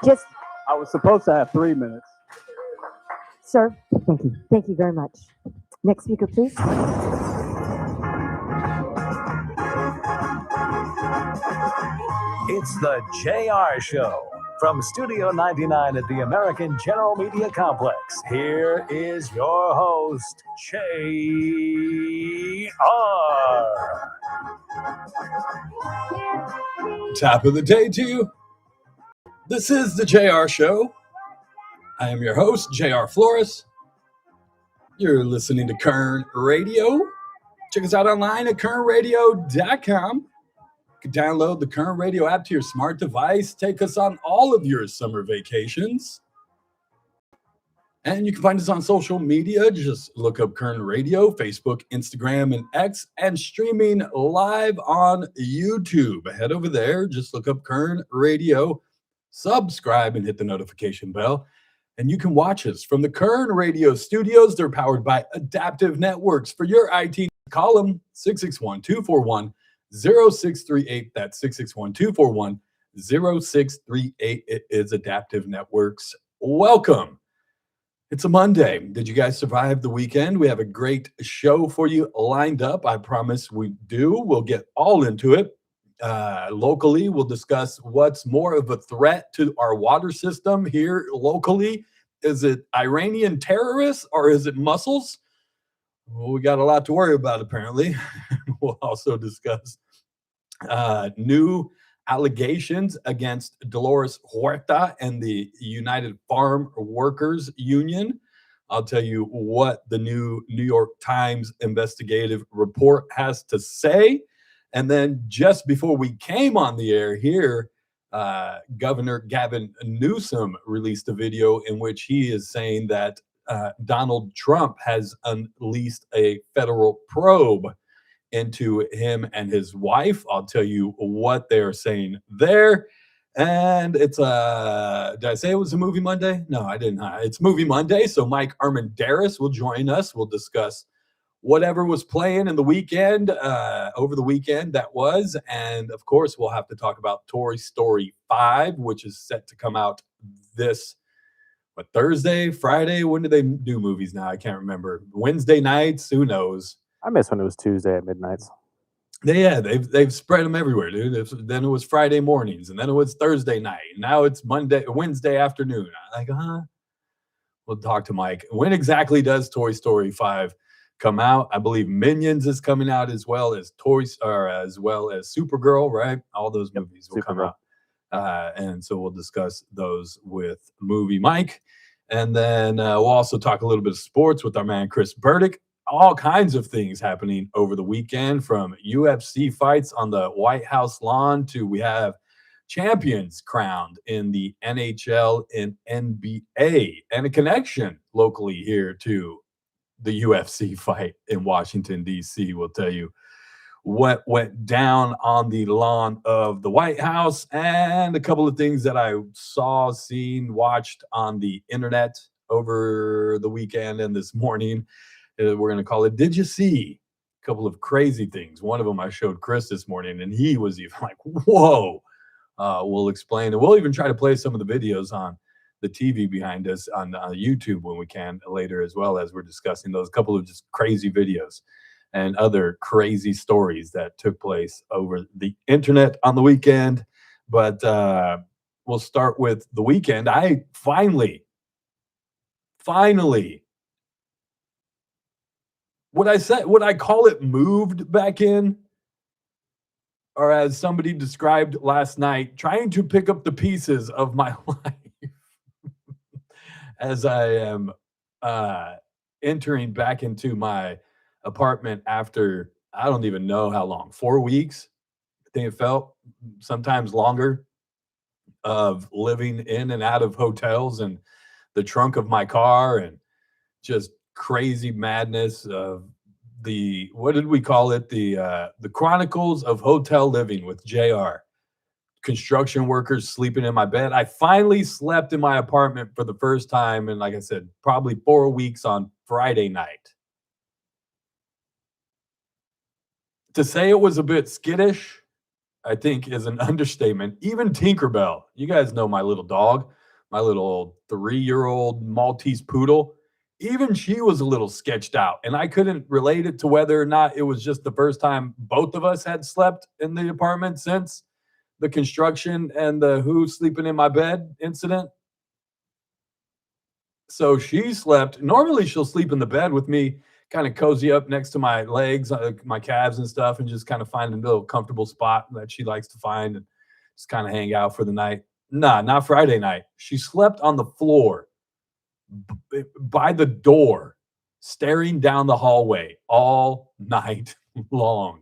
Just, I was supposed to have 3 minutes. sir, thank you. Thank you very much. Next speaker, please. It's the JR Show from Studio 99 at the American General Media Complex. Here is your host, JR. Top of the day to you. This is the JR Show. I am your host, JR Flores. You're listening to Kern Radio. Check us out online at kernradio.com. You can download the Kern Radio app to your smart device. Take us on all of your summer vacations. And you can find us on social media. Just look up Kern Radio, Facebook, Instagram, and X, and streaming live on YouTube. Head over there. Just look up Kern Radio, subscribe, and hit the notification bell. And you can watch us from the Kern Radio studios. They're powered by Adaptive Networks. For your IT, call them 661-241-0638. That's 661-241-0638. It is Adaptive Networks. Welcome. It's a Monday. Did you guys survive the weekend? We have a great show for you lined up. I promise we do. We'll get all into it. Locally, we'll discuss what's more of a threat to our water system here locally. Is it Iranian terrorists or is it mussels? Well, we got a lot to worry about, apparently. We'll also discuss new allegations against Delores Huerta and the United Farm Workers Union. I'll tell you what the new New York Times investigative report has to say. And then just before we came on the air here, Governor Gavin Newsom released a video in which he is saying that Donald Trump has unleashed a federal probe into him and his wife. I'll tell you what they're saying there. And it's did I say it was a Movie Monday? No, I didn't. It's Movie Monday. So Mike Armendariz will join us. We'll discuss whatever was playing in the weekend, over the weekend that was. And of course, we'll have to talk about Toy Story 5, which is set to come out this Thursday, Friday. When do they do movies now? I can't remember. Wednesday nights, who knows? I miss when it was Tuesday at midnight. They've spread them everywhere, dude. Then it was Friday mornings, and then it was Thursday night, and now it's Wednesday afternoon. I'm like, we'll talk to Mike. When exactly does Toy Story 5 come out? I believe Minions is coming out as well as Supergirl, right? All those movies will come out. And so we'll discuss those with Movie Mike. And then we'll also talk a little bit of sports with our man Chris Burdick. All kinds of things happening over the weekend, from UFC fights on the White House lawn to we have champions crowned in the NHL and NBA, and a connection locally here to the UFC fight in Washington, D.C. We'll tell you what went down on the lawn of the White House and a couple of things that I saw, watched on the internet over the weekend and this morning. We're going to call it, Did You See? A couple of crazy things. One of them I showed Chris this morning, and he was even like, whoa. We'll explain. And we'll even try to play some of the videos on the TV behind us on YouTube when we can later, as well as we're discussing those couple of just crazy videos and other crazy stories that took place over the internet on the weekend. But we'll start with the weekend. I finally, would I call it moved back in? Or as somebody described last night, trying to pick up the pieces of my life as I am entering back into my apartment after, I don't even know how long, 4 weeks. I think it felt, sometimes longer, of living in and out of hotels and the trunk of my car, and just crazy madness of the, what did we call it? The Chronicles of Hotel Living with JR. Construction workers sleeping in my bed. I finally slept in my apartment for the first time in, like I said, probably 4 weeks on Friday night. To say it was a bit skittish, I think, is an understatement. Even Tinkerbell, you guys know my little dog, my little 3-year-old Maltese poodle. Even she was a little sketched out, and I couldn't relate it to whether or not it was just the first time both of us had slept in the apartment since the construction and the who sleeping in my bed incident. So she slept. Normally, she'll sleep in the bed with me, kind of cozy up next to my legs, my calves and stuff, and just kind of find a little comfortable spot that she likes to find and just kind of hang out for the night. Nah, not Friday night. She slept on the floor by the door, staring down the hallway all night long.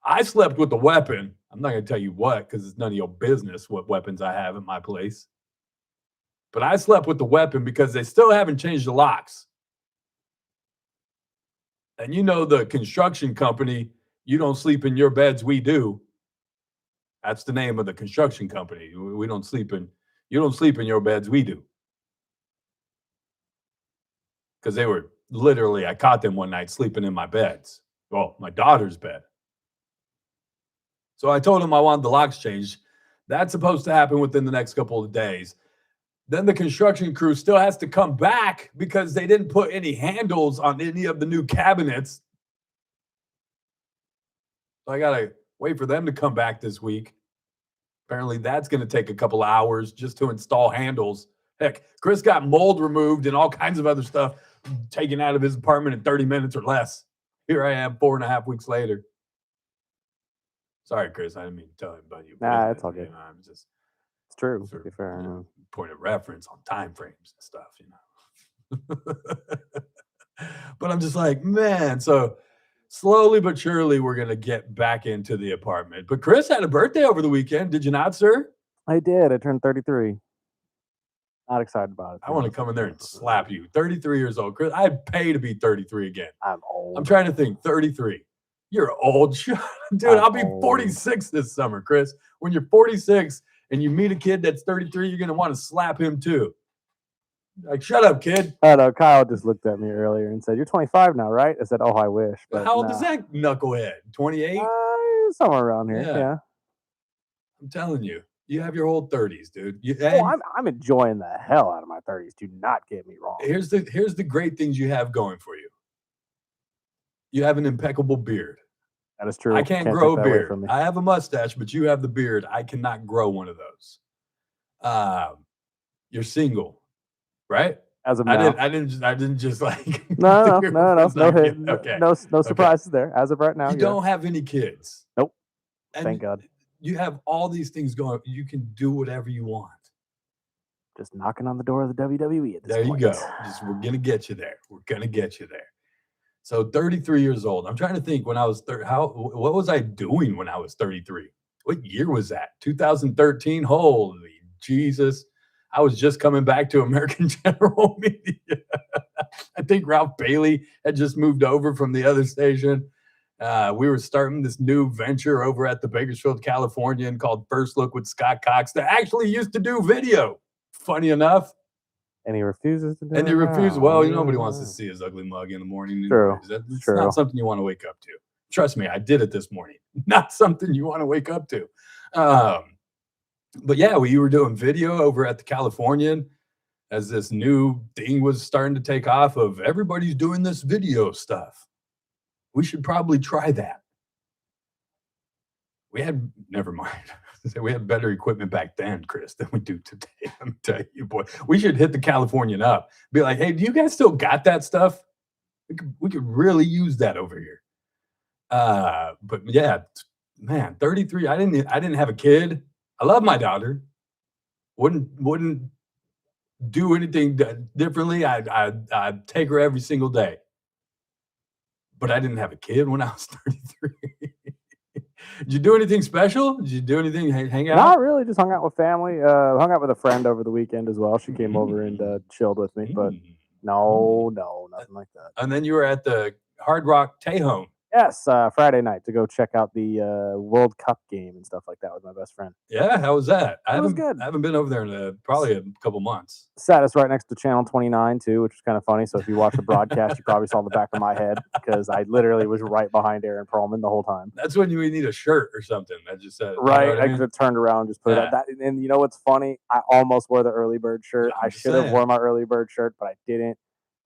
I slept with the weapon. I'm not going to tell you what, because it's none of your business what weapons I have at my place. But I slept with the weapon because they still haven't changed the locks. And you know the construction company, you don't sleep in your beds, we do. That's the name of the construction company. We don't sleep in, you don't sleep in your beds, we do. Because they were literally, I caught them one night sleeping in my beds. Well, my daughter's bed. So I told them I wanted the locks changed. That's supposed to happen within the next couple of days. Then the construction crew still has to come back because they didn't put any handles on any of the new cabinets. So I got to wait for them to come back this week. Apparently that's going to take a couple of hours just to install handles. Heck, Chris got mold removed and all kinds of other stuff taken out of his apartment in 30 minutes or less. Here I am 4.5 weeks later. Sorry, Chris, I didn't mean to tell him about you. Nah, it's all good. I'm just It's true. for, To be fair, you know, point of reference on time frames and stuff, But I'm just like, man, so slowly but surely we're going to get back into the apartment. But Chris had a birthday over the weekend. Did you not, sir? I did. I turned 33. Not excited about it. I want to come in there and slap you. 33 years old. Chris, I'd pay to be 33 again. I'm old. I'm trying to think. 33. You're old. Dude, I'll be 46 this summer, Chris. When you're 46 and you meet a kid that's 33, you're going to want to slap him too. Like, shut up, kid. I know. Kyle just looked at me earlier and said, "You're 25 now, right?" I said, "Oh, I wish." But How old is that knucklehead? 28? Somewhere around here. Yeah. Yeah. I'm telling you. You have your whole 30s, dude. I'm enjoying the hell out of my 30s. Do not get me wrong. Here's the great things you have going for you. You have an impeccable beard. That is true. I can't grow a take that away beard. from me. I have a mustache, but you have the beard. I cannot grow one of those. You're single, right? As of now. I didn't just like No Okay. No surprises there. As of right now, You don't have any kids. Nope. And Thank God. You have all these things going. You can do whatever you want. Just knocking on the door of the WWE at this There point. you go. We're gonna get you there. We're gonna get you there. So 33 years old. I'm trying to think when I was what was I doing when I was 33? What year was that? 2013. Holy Jesus. I was just coming back to American General Media. I think Ralph Bailey had just moved over from the other station. We were starting this new venture over at the Bakersfield, Californian called First Look with Scott Cox that actually used to do video. Funny enough. And he refuses to do And it he refuses. now. Well, nobody wants to see his ugly mug in the morning. True. It's True. not something you want to wake up to. Trust me, I did it this morning. Not something you want to wake up to. But yeah, we were doing video over at the Californian as this new thing was starting to take off of everybody's doing this video stuff. We should probably try that. Never mind. We had better equipment back then, Chris, than we do today. Let me tell you, boy, we should hit the Californian up. Be like, hey, do you guys still got that stuff? We could really use that over here. But yeah, man, 33. I didn't have a kid. I love my daughter. Wouldn't do anything differently. I'd take her every single day. But I didn't have a kid when I was 33. Did you do anything special? Did you do anything? Hang out? Not really. Just hung out with family. Hung out with a friend over the weekend as well. She came over and chilled with me. But no, nothing like that. And then you were at the Hard Rock Tejon. Yes, Friday night to go check out the World Cup game and stuff like that with my best friend. Yeah, how was that? It was good. I haven't been over there in probably a couple months. Sat us right next to Channel 29 too, which was kind of funny. So if you watch the broadcast, you probably saw the back of my head because I literally was right behind Aaron Perlman the whole time. That's when you need a shirt or something that just said Right, You know I could have turned around and just put it Yeah. up. That, and you know what's funny? I almost wore the early bird shirt. I'm I just should have saying. worn my early bird shirt, but I didn't,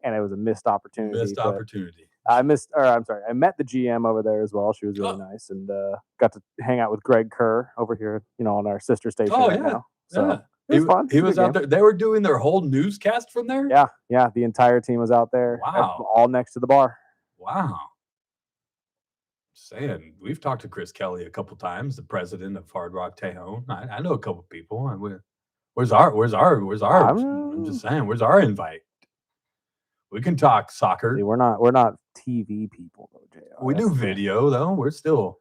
and it was a missed opportunity. Missed but opportunity. I met the GM over there as well. She was really nice, and got to hang out with Greg Kerr over here, on our sister station now. So Yeah. it was fun. He It a was good out game. there. They were doing their whole newscast from there? Yeah. The entire team was out there. Wow. All next to the bar. Wow. Saying we've talked to Chris Kelly a couple times, the president of Hard Rock Tejon. I know a couple people. And where's our? I'm just saying, where's our invite? We can talk soccer. See, we're not TV people though, JR. We do video though. We're still.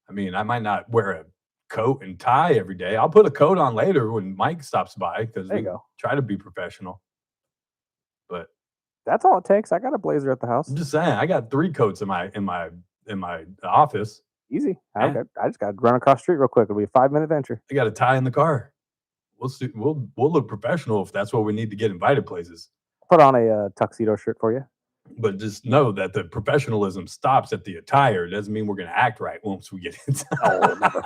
I mean, I might not wear a coat and tie every day. I'll put a coat on later when Mike stops by because we try to be professional. But that's all it takes. I got a blazer at the house. I'm just saying, I got 3 coats in my office. Easy. I just got to run across the street real quick. It'll be a 5-minute venture. I got a tie in the car. We'll see. We'll look professional if that's what we need to get invited places. Put on a tuxedo shirt for you. But just know that the professionalism stops at the attire. It doesn't mean we're going to act right once we get inside. Oh, never.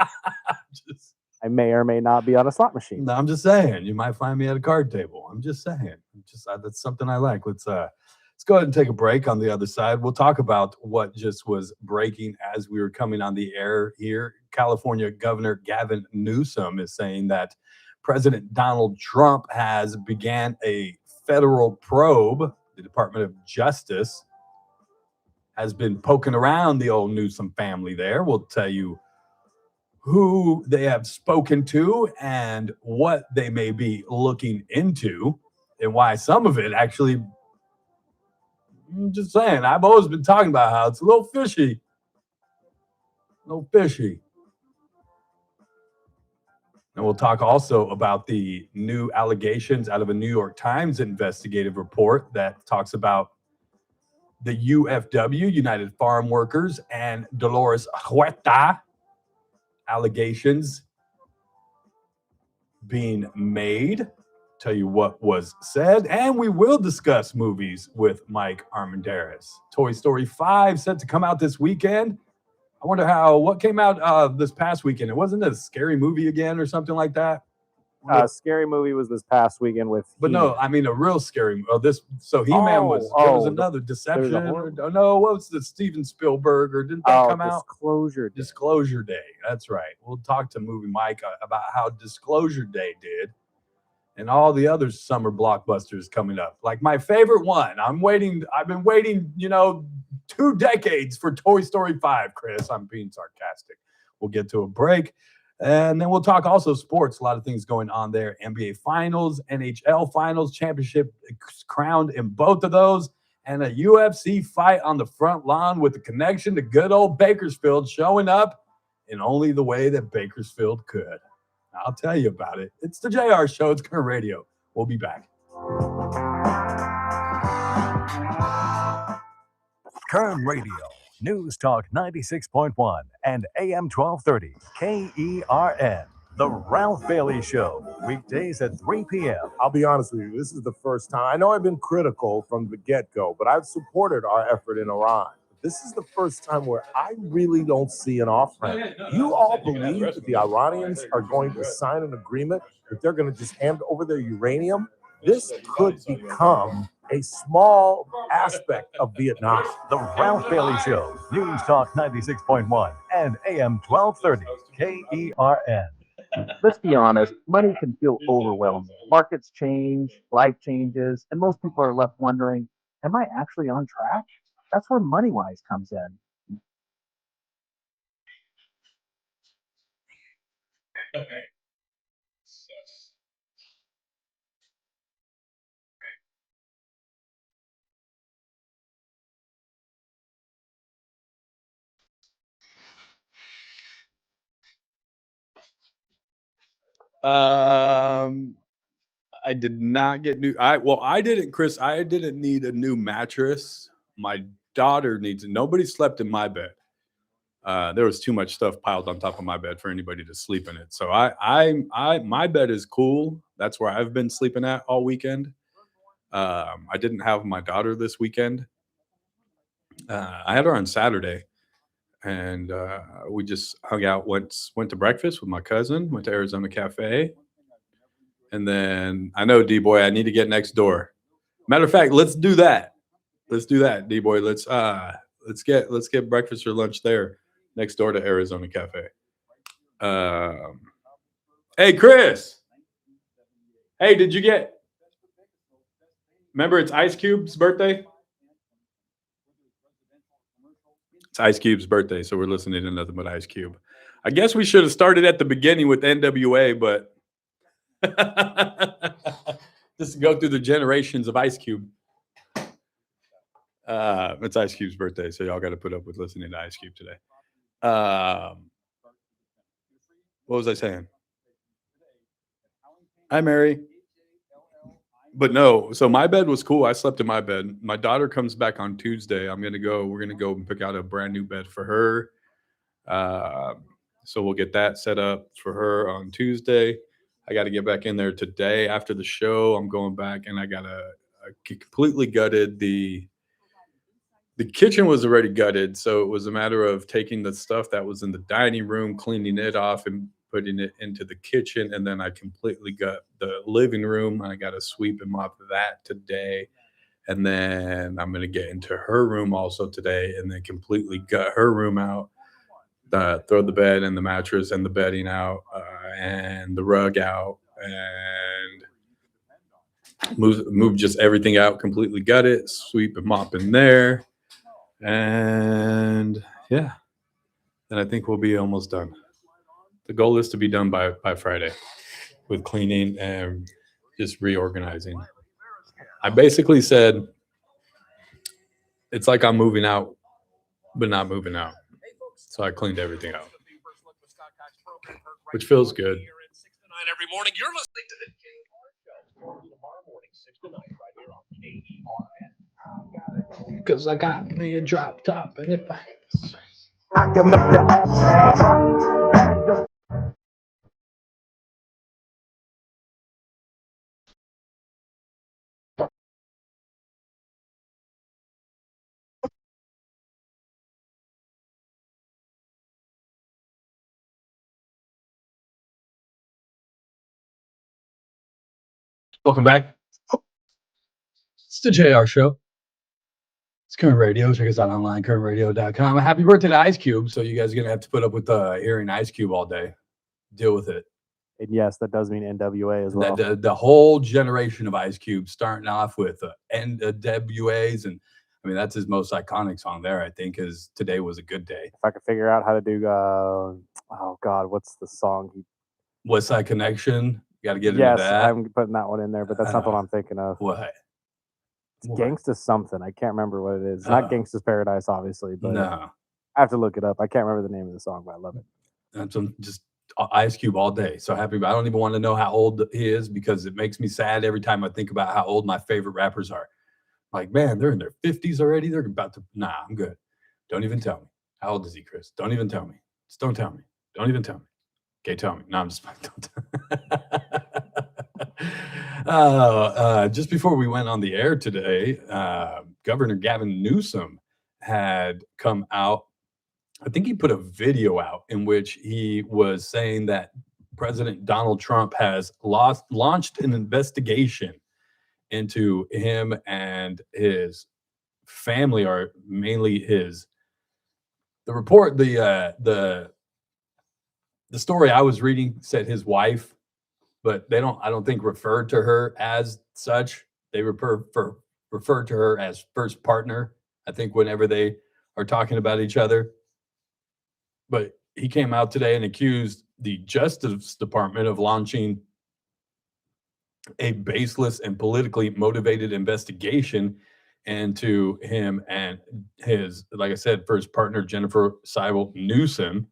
I may or may not be on a slot machine. No, I'm just saying. You might find me at a card table. I'm just saying. That's something I like. Let's go ahead and take a break. On the other side, we'll talk about what just was breaking as we were coming on the air here. California Governor Gavin Newsom is saying that President Donald Trump has began a federal probe. The Department of Justice has been poking around the old Newsom family there. We'll tell you who they have spoken to and what they may be looking into and why some of it actually, I'm just saying, I've always been talking about how it's a little fishy. And we'll talk also about the new allegations out of a New York Times investigative report that talks about the UFW, United Farm Workers, and Delores Huerta allegations being made. Tell you what was said, and we will discuss movies with Mike Armendariz. Toy Story 5 set to come out this weekend. I wonder what came out this past weekend. It wasn't a scary movie again or something like that. Scary movie was this past weekend with. But He-Man. no, I mean a real scary. He-Man was. There was another Deception. No, what was the Steven Spielberg or didn't that come out? Disclosure Day. That's right. We'll talk to Movie Mike about how Disclosure Day did, and all the other summer blockbusters coming up. Like my favorite one. I've been waiting. 2 decades for Toy Story 5, Chris. I'm being sarcastic. We'll get to a break. And then we'll talk also sports. A lot of things going on there. NBA Finals, NHL Finals, championship crowned in both of those. And a UFC fight on the front lawn with the connection to good old Bakersfield showing up in only the way that Bakersfield could. I'll tell you about it. It's the JR Show. It's Kern Radio. We'll be back. Kern Radio, News Talk 96.1 and AM 1230, KERN. The Ralph Bailey Show, weekdays at 3 p.m. I'll be honest with you, this is the first time. I know I've been critical from the get-go, but I've supported our effort in Iran. This is the first time where I really don't see an off-ramp. You all believe that the Iranians are going to sign an agreement that they're going to just hand over their uranium? This could become a small aspect of Vietnam. The Ralph Bailey Show, News Talk 96.1 and AM 1230, KERN. Let's be honest, money can feel overwhelming. Markets change, life changes, and most people are left wondering, am I actually on track? That's where MoneyWise comes in. I did not get new. I didn't, Chris. I didn't need a new mattress. My daughter needs it. Nobody slept in my bed. There was too much stuff piled on top of my bed for anybody to sleep in it. So my bed is cool. That's where I've been sleeping at all weekend. I didn't have my daughter this weekend. I had her on Saturday, and we just hung out. Went to breakfast with my cousin. Went to Arizona Cafe, and then I know D-Boy. I need to get next door. Matter of fact, let's do that. Let's do that, D-Boy. Let's get breakfast or lunch there next door to Arizona Cafe. Hey, Chris. Hey, did you get? Remember, it's Ice Cube's birthday. It's Ice Cube's birthday, so we're listening to nothing but Ice Cube. I guess we should have started at the beginning with NWA, but just to go through the generations of Ice Cube. It's Ice Cube's birthday, so y'all got to put up with listening to Ice Cube today. What was I saying? Hi, Mary. But no, so my bed was cool. I slept in my bed. My daughter comes back on Tuesday. We're gonna go and pick out a brand new bed for her. So we'll get that set up for her on Tuesday. I got to get back in there today after the show. I'm going back, and I completely gutted the kitchen was already gutted, so it was a matter of taking the stuff that was in the dining room, cleaning it off, and putting it into the kitchen. And then I completely gut the living room. I got to sweep and mop that today. And then I'm going to get into her room also today, and then completely gut her room out, throw the bed and the mattress and the bedding out, and the rug out, and move just everything out, completely gut it, sweep and mop in there. And yeah, then I think we'll be almost done. The goal is to be done by Friday with cleaning and just reorganizing. I basically said it's like I'm moving out, but not moving out. So I cleaned everything out, which feels good. Every morning, you're listening to the King Show. Tomorrow morning, 6 to 9, right here on KERN. Because I got me a drop top, and if I can make that. Welcome back. It's the JR Show. It's Kern Radio. Check us out online, kernradio.com. Happy birthday to Ice Cube. So you guys are going to have to put up with hearing Ice Cube all day. Deal with it. And yes, that does mean NWA as well. The whole generation of Ice Cube, starting off with NWAs. And I mean, that's his most iconic song there, I think, is Today Was a Good Day. If I could figure out how to do, oh God, what's the song? West Side Connection. You got to get into Yes, that. I'm putting that one in there, but that's not the one I'm thinking of. What? It's Gangsta's something. I can't remember what it is. It's not Gangsta's Paradise, obviously, but No. I have to look it up. I can't remember the name of the song, but I love it. That's just Ice Cube all day. So happy. I don't even want to know how old he is, because it makes me sad every time I think about how old my favorite rappers are. Like, man, they're in their 50s already. They're about to. Nah, I'm good. Don't even tell me. How old is he, Chris? Don't even tell me. Just don't tell me. Don't even tell me. Okay, tell me. No, I'm just. Just before we went on the air today, Governor Gavin Newsom had come out. I think he put a video out in which he was saying that President Donald Trump has launched an investigation into him and his family, or mainly his. The report, the story I was reading said his wife, but I don't think referred to her as such. They referred to her as first partner, I think, whenever they are talking about each other. But he came out today and accused the Justice Department of launching a baseless and politically motivated investigation into him and his, like I said, first partner, Jennifer Seibel Newsom.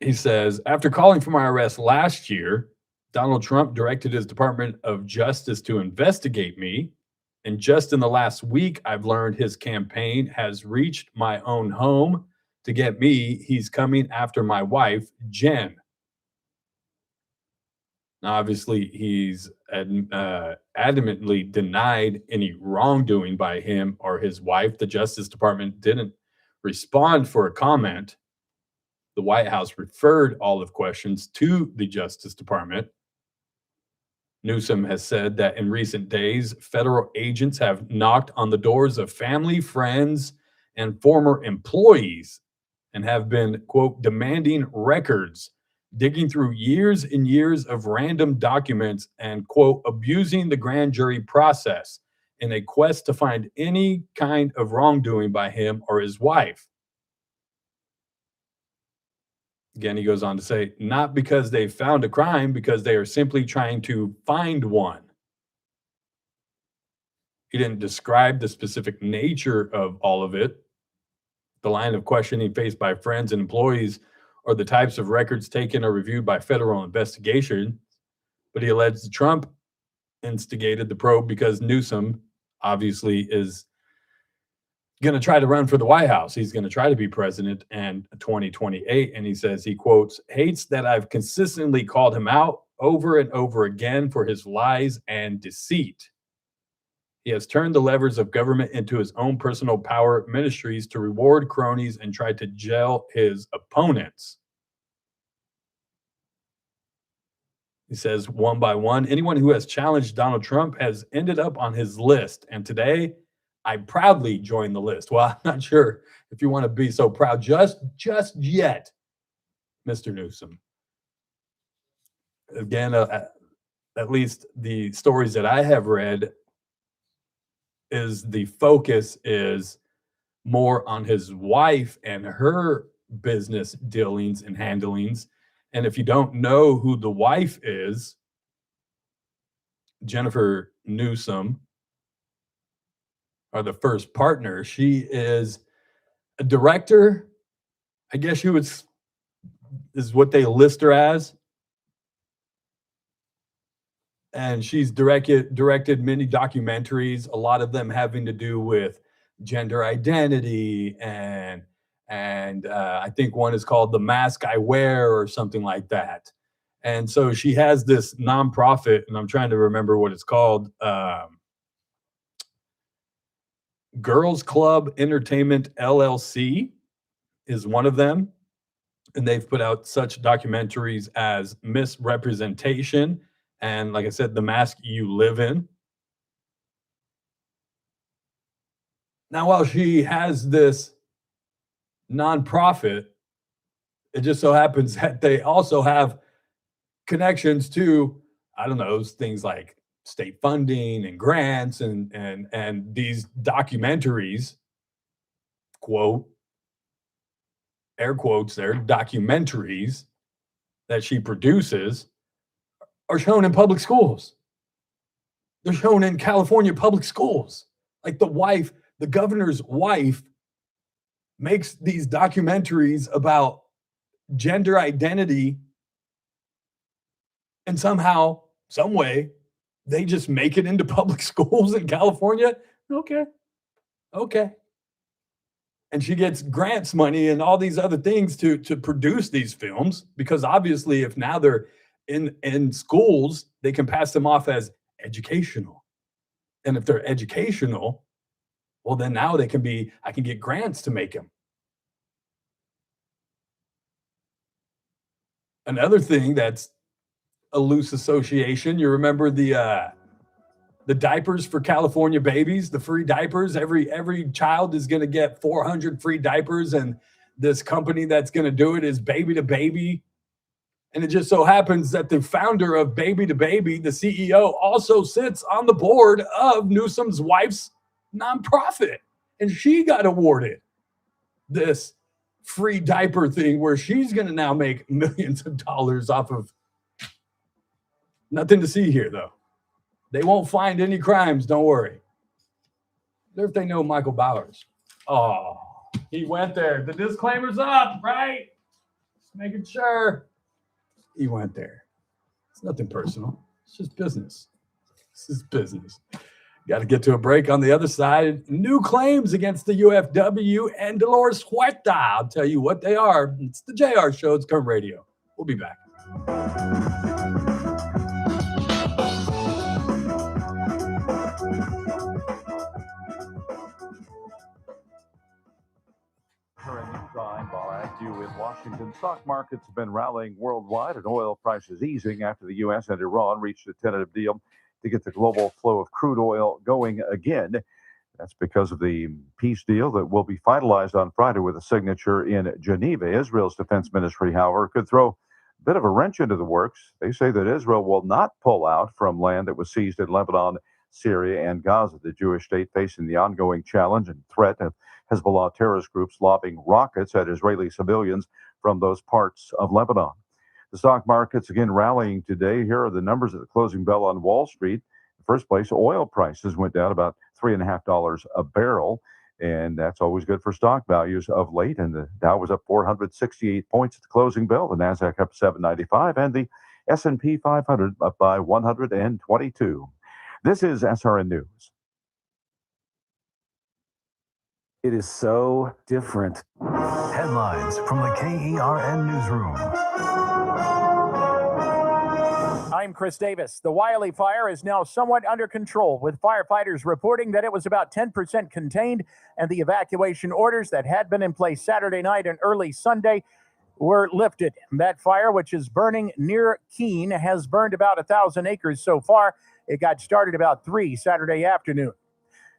He says, after calling for my arrest last year, Donald Trump directed his Department of Justice to investigate me. And just in the last week, I've learned his campaign has reached my own home to get me. He's coming after my wife, Jen. Now, obviously, he's adamantly denied any wrongdoing by him or his wife. The Justice Department didn't respond for a comment. The White House referred all of questions to the Justice Department. Newsom has said that in recent days, federal agents have knocked on the doors of family, friends, and former employees and have been, quote, demanding records, digging through years and years of random documents and, quote, abusing the grand jury process in a quest to find any kind of wrongdoing by him or his wife. Again, he goes on to say, not because they found a crime, because they are simply trying to find one. He didn't describe the specific nature of all of it. The line of questioning faced by friends and employees or the types of records taken or reviewed by federal investigation. But he alleged Trump instigated the probe because Newsom obviously is going to try to run for the White House. He's going to try to be president in 2028. And he says, he quotes, hates that I've consistently called him out over and over again for his lies and deceit. He has turned the levers of government into his own personal power ministries to reward cronies and try to jail his opponents. He says, one by one, anyone who has challenged Donald Trump has ended up on his list. And today, I proudly joined the list. Well, I'm not sure if you want to be so proud just yet, Mr. Newsom. Again, at least the stories that I have read is the focus is more on his wife and her business dealings and handlings. And if you don't know who the wife is, Jennifer Newsom, or the first partner, she is a director. I guess she is what they list her as. And she's directed many documentaries, a lot of them having to do with gender identity, and I think one is called The Mask I Wear or something like that. And so she has this nonprofit, and I'm trying to remember what it's called. Girls Club Entertainment LLC is one of them. And they've put out such documentaries as Misrepresentation and, like I said, The Mask You Live In. Now, while she has this nonprofit, it just so happens that they also have connections to, I don't know, things like state funding and grants and these documentaries, quote, air quotes there, documentaries that she produces are shown in public schools. They're shown in California public schools. Like the governor's wife makes these documentaries about gender identity, and somehow, some way, they just make it into public schools in California. Okay. And she gets grants money and all these other things to produce these films, because obviously if now they're in schools, they can pass them off as educational. And if they're educational, well, then now I can get grants to make them. Another thing that's a loose association, you remember the diapers for California babies, the free diapers. Every child is going to get 400 free diapers, and this company that's going to do it is Baby to Baby. And it just so happens that the founder of Baby to Baby, the CEO, also sits on the board of Newsom's wife's nonprofit, and she got awarded this free diaper thing where she's going to now make millions of dollars off of. Nothing to see here, though. They won't find any crimes, don't worry. What if they know Michael Bowers? Oh, he went there. The disclaimer's up, right? Just making sure. He went there. It's nothing personal. It's just business. This is business. Got to get to a break. On the other side, new claims against the UFW and Delores Huerta. I'll tell you what they are. It's the JR Show. It's Kern Radio. We'll be back. Current time, while I ask you in Washington, stock markets have been rallying worldwide and oil prices easing after the U.S. and Iran reached a tentative deal to get the global flow of crude oil going again. That's because of the peace deal that will be finalized on Friday with a signature in Geneva. Israel's defense ministry, however, could throw a bit of a wrench into the works. They say that Israel will not pull out from land that was seized in Lebanon, Syria, and Gaza, the Jewish state facing the ongoing challenge and threat of Hezbollah terrorist groups lobbing rockets at Israeli civilians from those parts of Lebanon. The stock markets again rallying today. Here are the numbers at the closing bell on Wall Street. In the first place, oil prices went down about $3.50 a barrel, and that's always good for stock values of late. And the Dow was up 468 points at the closing bell. The Nasdaq up 795, and the S&P 500 up by 122. This is SRN News. It is so different. Headlines from the KERN newsroom. I'm Chris Davis. The Wiley fire is now somewhat under control, with firefighters reporting that it was about 10% contained, and the evacuation orders that had been in place Saturday night and early Sunday were lifted. That fire, which is burning near Keene, has burned about 1,000 acres so far. It got started about 3 Saturday afternoon.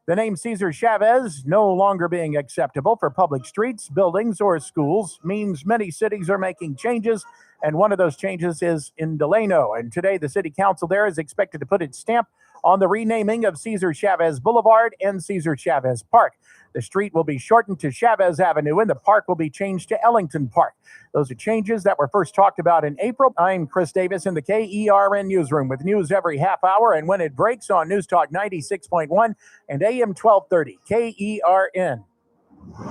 The name Cesar Chavez no longer being acceptable for public streets, buildings, or schools means many cities are making changes, and one of those changes is in Delano. And today, the city council there is expected to put its stamp on the renaming of Cesar Chavez Boulevard and Cesar Chavez Park. The street will be shortened to Chavez Avenue, and the park will be changed to Ellington Park. Those are changes that were first talked about in April. I'm Chris Davis in the KERN newsroom with news every half hour and when it breaks on News Talk 96.1 and AM 1230 KERN.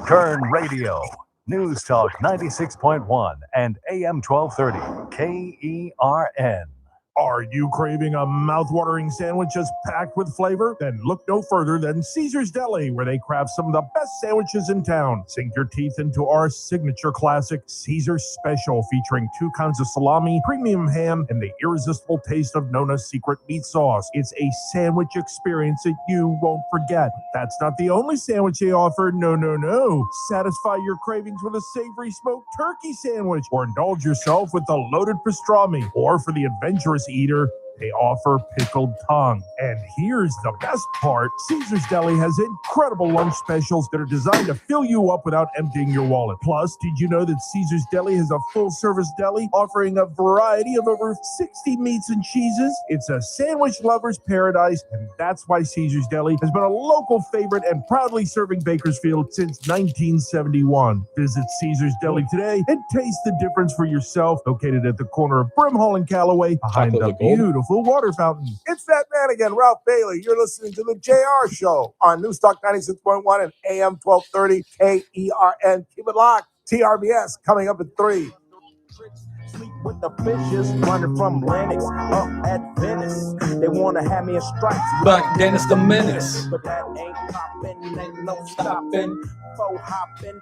Kern Radio, News Talk 96.1 and AM 1230 KERN. Are you craving a mouth-watering sandwich just packed with flavor? Then look no further than Caesar's Deli, where they craft some of the best sandwiches in town. Sink your teeth into our signature classic, Caesar's Special, featuring 2 kinds of salami, premium ham, and the irresistible taste of Nona's secret meat sauce. It's a sandwich experience that you won't forget. That's not the only sandwich they offer. No. Satisfy your cravings with a savory smoked turkey sandwich, or indulge yourself with a loaded pastrami, or for the adventurous eater, they offer pickled tongue. And here's the best part. Caesar's Deli has incredible lunch specials that are designed to fill you up without emptying your wallet. Plus, did you know that Caesar's Deli has a full-service deli offering a variety of over 60 meats and cheeses? It's a sandwich lover's paradise, and that's why Caesar's Deli has been a local favorite and proudly serving Bakersfield since 1971. Visit Caesar's Deli today and taste the difference for yourself. Located at the corner of Brimhall and Callaway, behind the beautiful water fountain. It's that man again, Ralph Bailey. You're listening to the JR Show on News Talk 96.1 and AM 1230 KERN. Keep it locked. TRBS coming up at 3. Sleep with the fishes running from Lennox up at Venice. They want to have me in stripes. But Dennis the Menace. But that ain't popping, ain't no stopping. Faux hopping,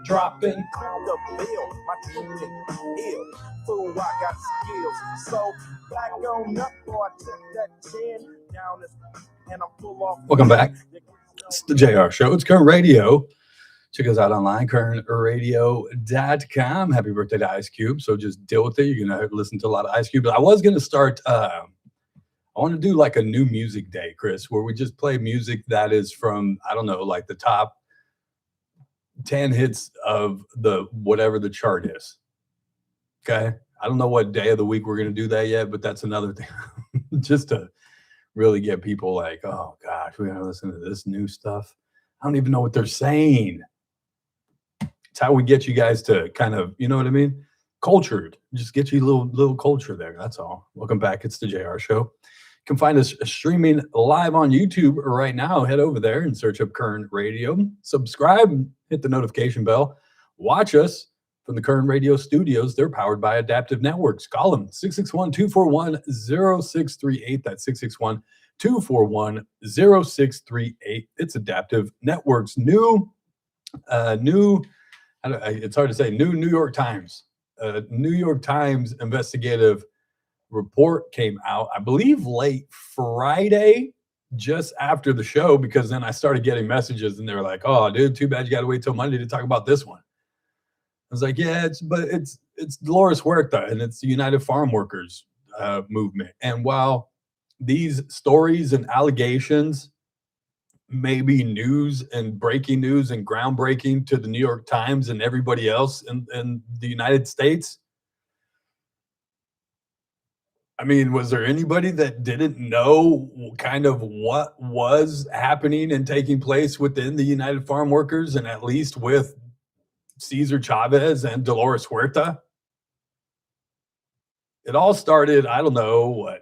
dropping. Call the bill, my truth is ill. Fool, I got skills. So back on up, boy, I took that chin down this, and I'm full off. Welcome back. It's the JR Show. It's Kern Radio. Check us out online, kernradio.com. Happy birthday to Ice Cube. So just deal with it. You're going to listen to a lot of Ice Cube. But I was going to start, I want to do like a new music day, Chris, where we just play music that is from, I don't know, like the top 10 hits of the whatever the chart is. Okay. I don't know what day of the week we're going to do that yet, but that's another thing. Just to really get people like, oh gosh, we got to listen to this new stuff. I don't even know what they're saying. It's how we get you guys to kind of, you know what I mean? Cultured. Just get you a little culture there. That's all. Welcome back. It's the JR Show. You can find us streaming live on YouTube right now. Head over there and search up Kern Radio. Subscribe, hit the notification bell. Watch us from the Kern Radio studios. They're powered by Adaptive Networks. Call them 661-241-0638. That's 241-0638. It's Adaptive Networks. It's hard to say, new New York Times. New York Times investigative report came out, I believe, late Friday, just after the show, because then I started getting messages and they were like, oh, dude, too bad you got to wait till Monday to talk about this one. I was like, yeah, it's Delores Huerta and it's the United Farm Workers movement. And while these stories and allegations may be news and breaking news and groundbreaking to the New York Times and everybody else in the United States, I mean, was there anybody that didn't know kind of what was happening and taking place within the United Farm Workers, and at least with Cesar Chavez and Delores Huerta? It all started, I don't know, a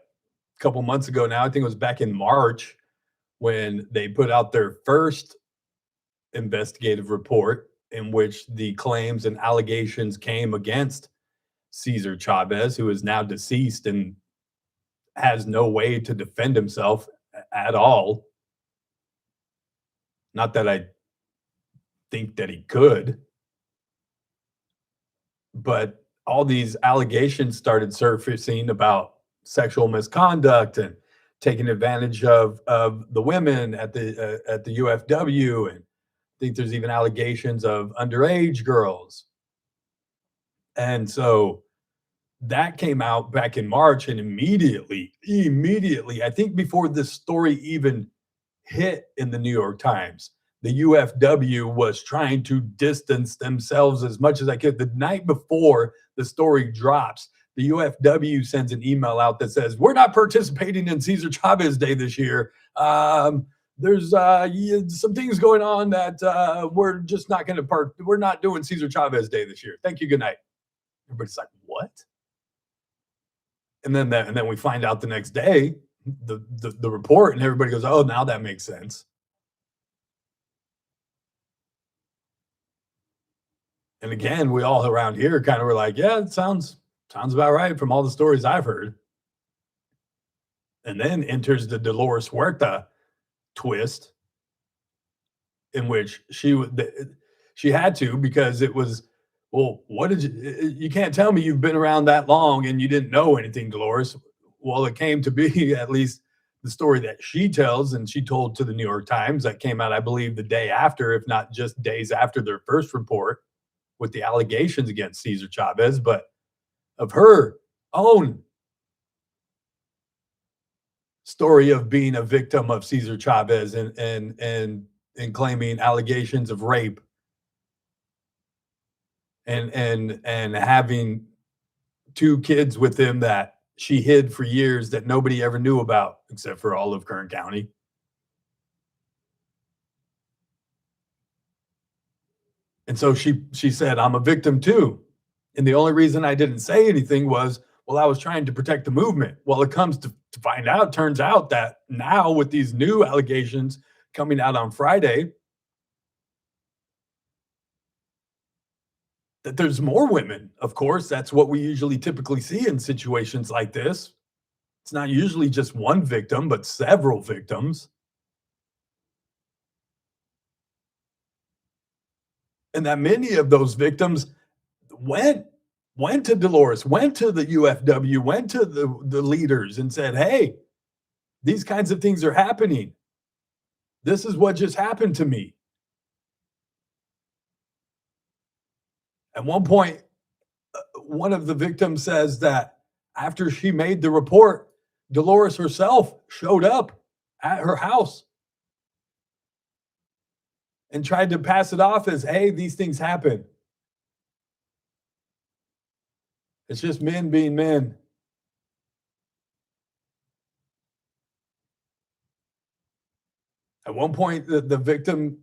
couple months ago now. I think it was back in March when they put out their first investigative report in which the claims and allegations came against Cesar Chavez, who is now deceased and has no way to defend himself at all. Not that I think that he could, but all these allegations started surfacing about sexual misconduct and taking advantage of the women at the UFW, and I think there's even allegations of underage girls. And so that came out back in March, and immediately, I think before this story even hit in the New York Times, the UFW was trying to distance themselves as much as I could. The night before the story drops, the UFW sends an email out that says, we're not participating in Cesar Chavez Day this year. There's some things going on that we're just not going to we're not doing Cesar Chavez Day this year. Thank you. Good night. Everybody's like, what? And then we find out the next day, the report, and everybody goes, oh, now that makes sense. And again, we all around here kind of were like, yeah, it sounds about right from all the stories I've heard. And then enters the Delores Huerta twist, in which she had to, because it was, well, what did you can't tell me you've been around that long and you didn't know anything, Delores. Well, it came to be, at least the story that she tells, and she told to the New York Times, that came out, I believe, the day after, if not just days after their first report with the allegations against Cesar Chavez, but of her own story of being a victim of Cesar Chavez and claiming allegations of rape and having 2 kids with him that she hid for years that nobody ever knew about except for all of Kern County. And so she said, I'm a victim too. And the only reason I didn't say anything was, well, I was trying to protect the movement. Well, it comes to find out, turns out that now with these new allegations coming out on Friday, that there's more women. Of course, that's what we usually typically see in situations like this. It's not usually just one victim, but several victims. And that many of those victims went to Delores, went to the UFW, went to the leaders and said, hey, these kinds of things are happening. This is what just happened to me. At one point, one of the victims says that after she made the report, Delores herself showed up at her house and tried to pass it off as, hey, these things happen. It's just men being men. At one point, the victim,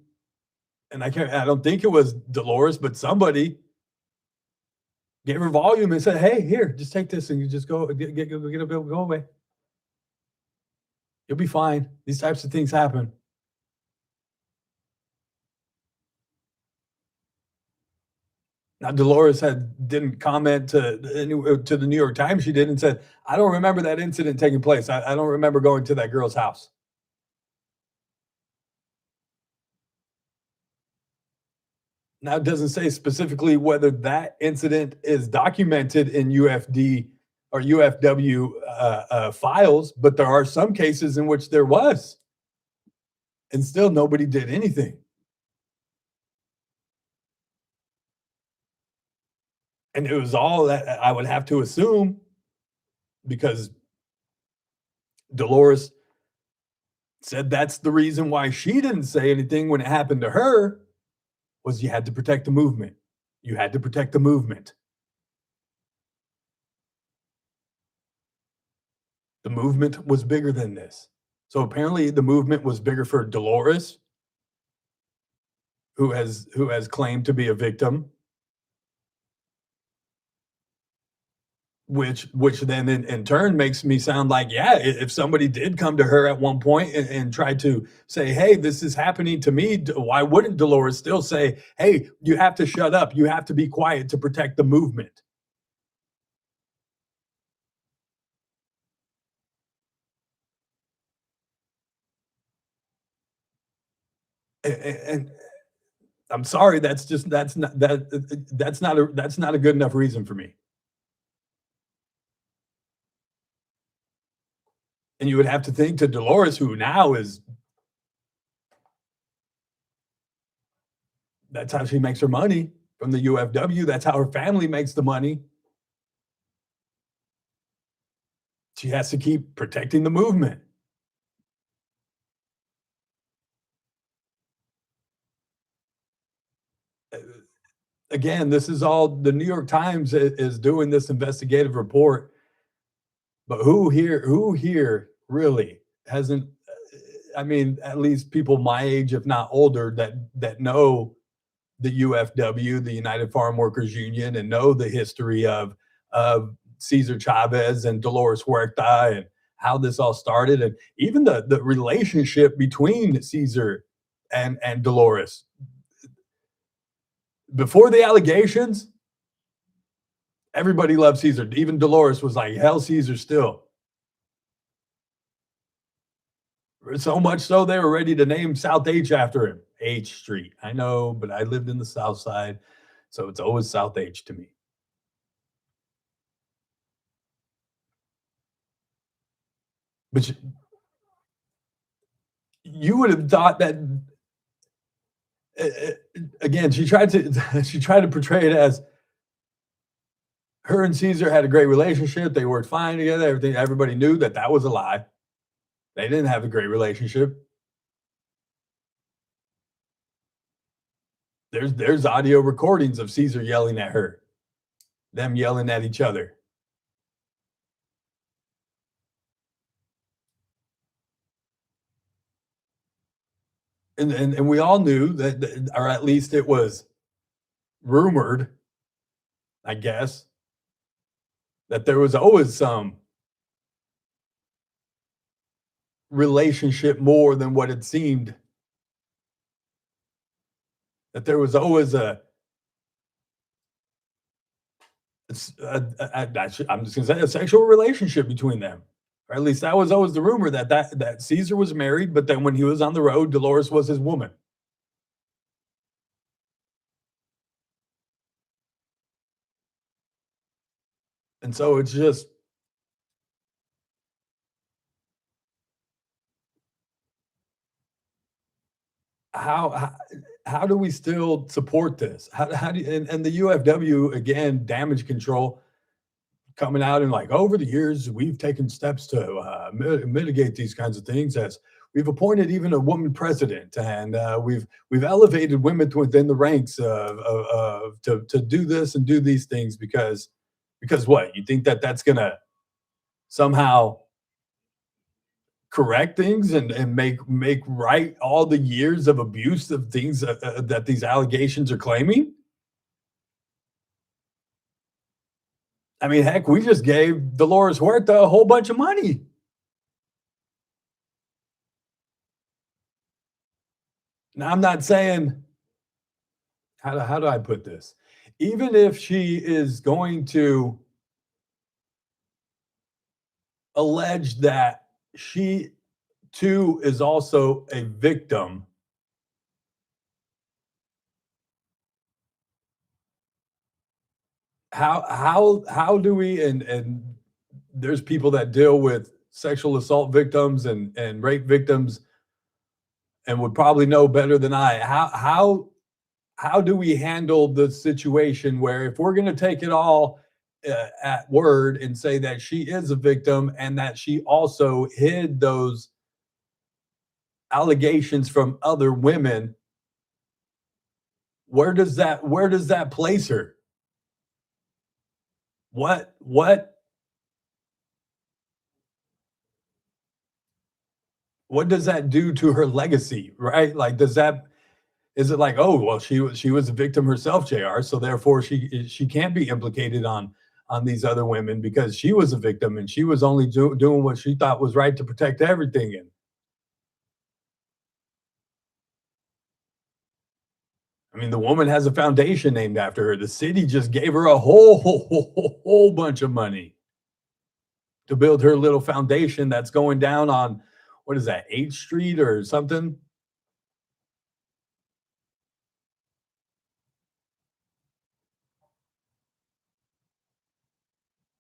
and I don't think it was Delores, but somebody gave her volume and said, hey, here, just take this and you just go away. You'll be fine. These types of things happen. Now, Delores didn't comment to the New York Times. She did and said, I don't remember that incident taking place. I don't remember going to that girl's house. Now, it doesn't say specifically whether that incident is documented in UFD or UFW files, but there are some cases in which there was. And still nobody did anything. And it was all that I would have to assume, because Delores said that's the reason why she didn't say anything when it happened to her, was you had to protect the movement. You had to protect the movement. The movement was bigger than this. So apparently the movement was bigger for Delores, who has claimed to be a victim, which then in turn makes me sound like, yeah, if somebody did come to her at one point and try to say, hey, this is happening to me, why wouldn't Delores still say, hey, you have to shut up, you have to be quiet to protect the movement? And I'm sorry, that's not a good enough reason for me. And you would have to think to Delores, who now that's how she makes her money from the UFW. That's how her family makes the money. She has to keep protecting the movement. Again, this is all the New York Times is doing this investigative report, but who here really hasn't? I mean, at least people my age, if not older, that know the UFW, the United Farm Workers Union, and know the history of Cesar Chavez and Delores Huerta and how this all started, and even the relationship between Cesar and Delores. Before the allegations, everybody loved Cesar. Even Delores was like, hell, Cesar still. So much so they were ready to name South H after him. H Street. I know, but I lived in the South Side, so it's always South H to me. But you would have thought that, again, she tried to portray it as her and Cesar had a great relationship. They worked fine together. Everybody knew that was a lie. They didn't have a great relationship. There's audio recordings of Cesar yelling at her, them yelling at each other. And we all knew that, or at least it was rumored, I guess, that there was always some relationship more than what it seemed. That there was always I'm just going to say a sexual relationship between them. Or at least that was always the rumor, that Cesar was married, but then when he was on the road, Delores was his woman. And so it's just, how do we still support this? How do you, and the UFW, again, damage control, coming out and like, over the years, we've taken steps to mitigate these kinds of things, as we've appointed even a woman president, and we've elevated women within the ranks to do this and do these things because what? You think that's going to somehow correct things and make right all the years of abuse of things that these allegations are claiming? I mean, heck, we just gave Delores Huerta a whole bunch of money. Now, I'm not saying, how do I put this? even if she is going to allege that she too is also a victim, how do we, and there's people that deal with sexual assault victims and rape victims and would probably know better than I. How do we handle the situation where if we're going to take it all at word and say that she is a victim and that she also hid those allegations from other women, where does that place her? What does that do to her legacy, right? Like, is it like, oh, well, she was a victim herself, JR, so therefore she can't be implicated on these other women because she was a victim and she was only doing what she thought was right to protect everything. And I mean, the woman has a foundation named after her. The city just gave her a whole bunch of money to build her little foundation that's going down on, what is that, 8th Street or something?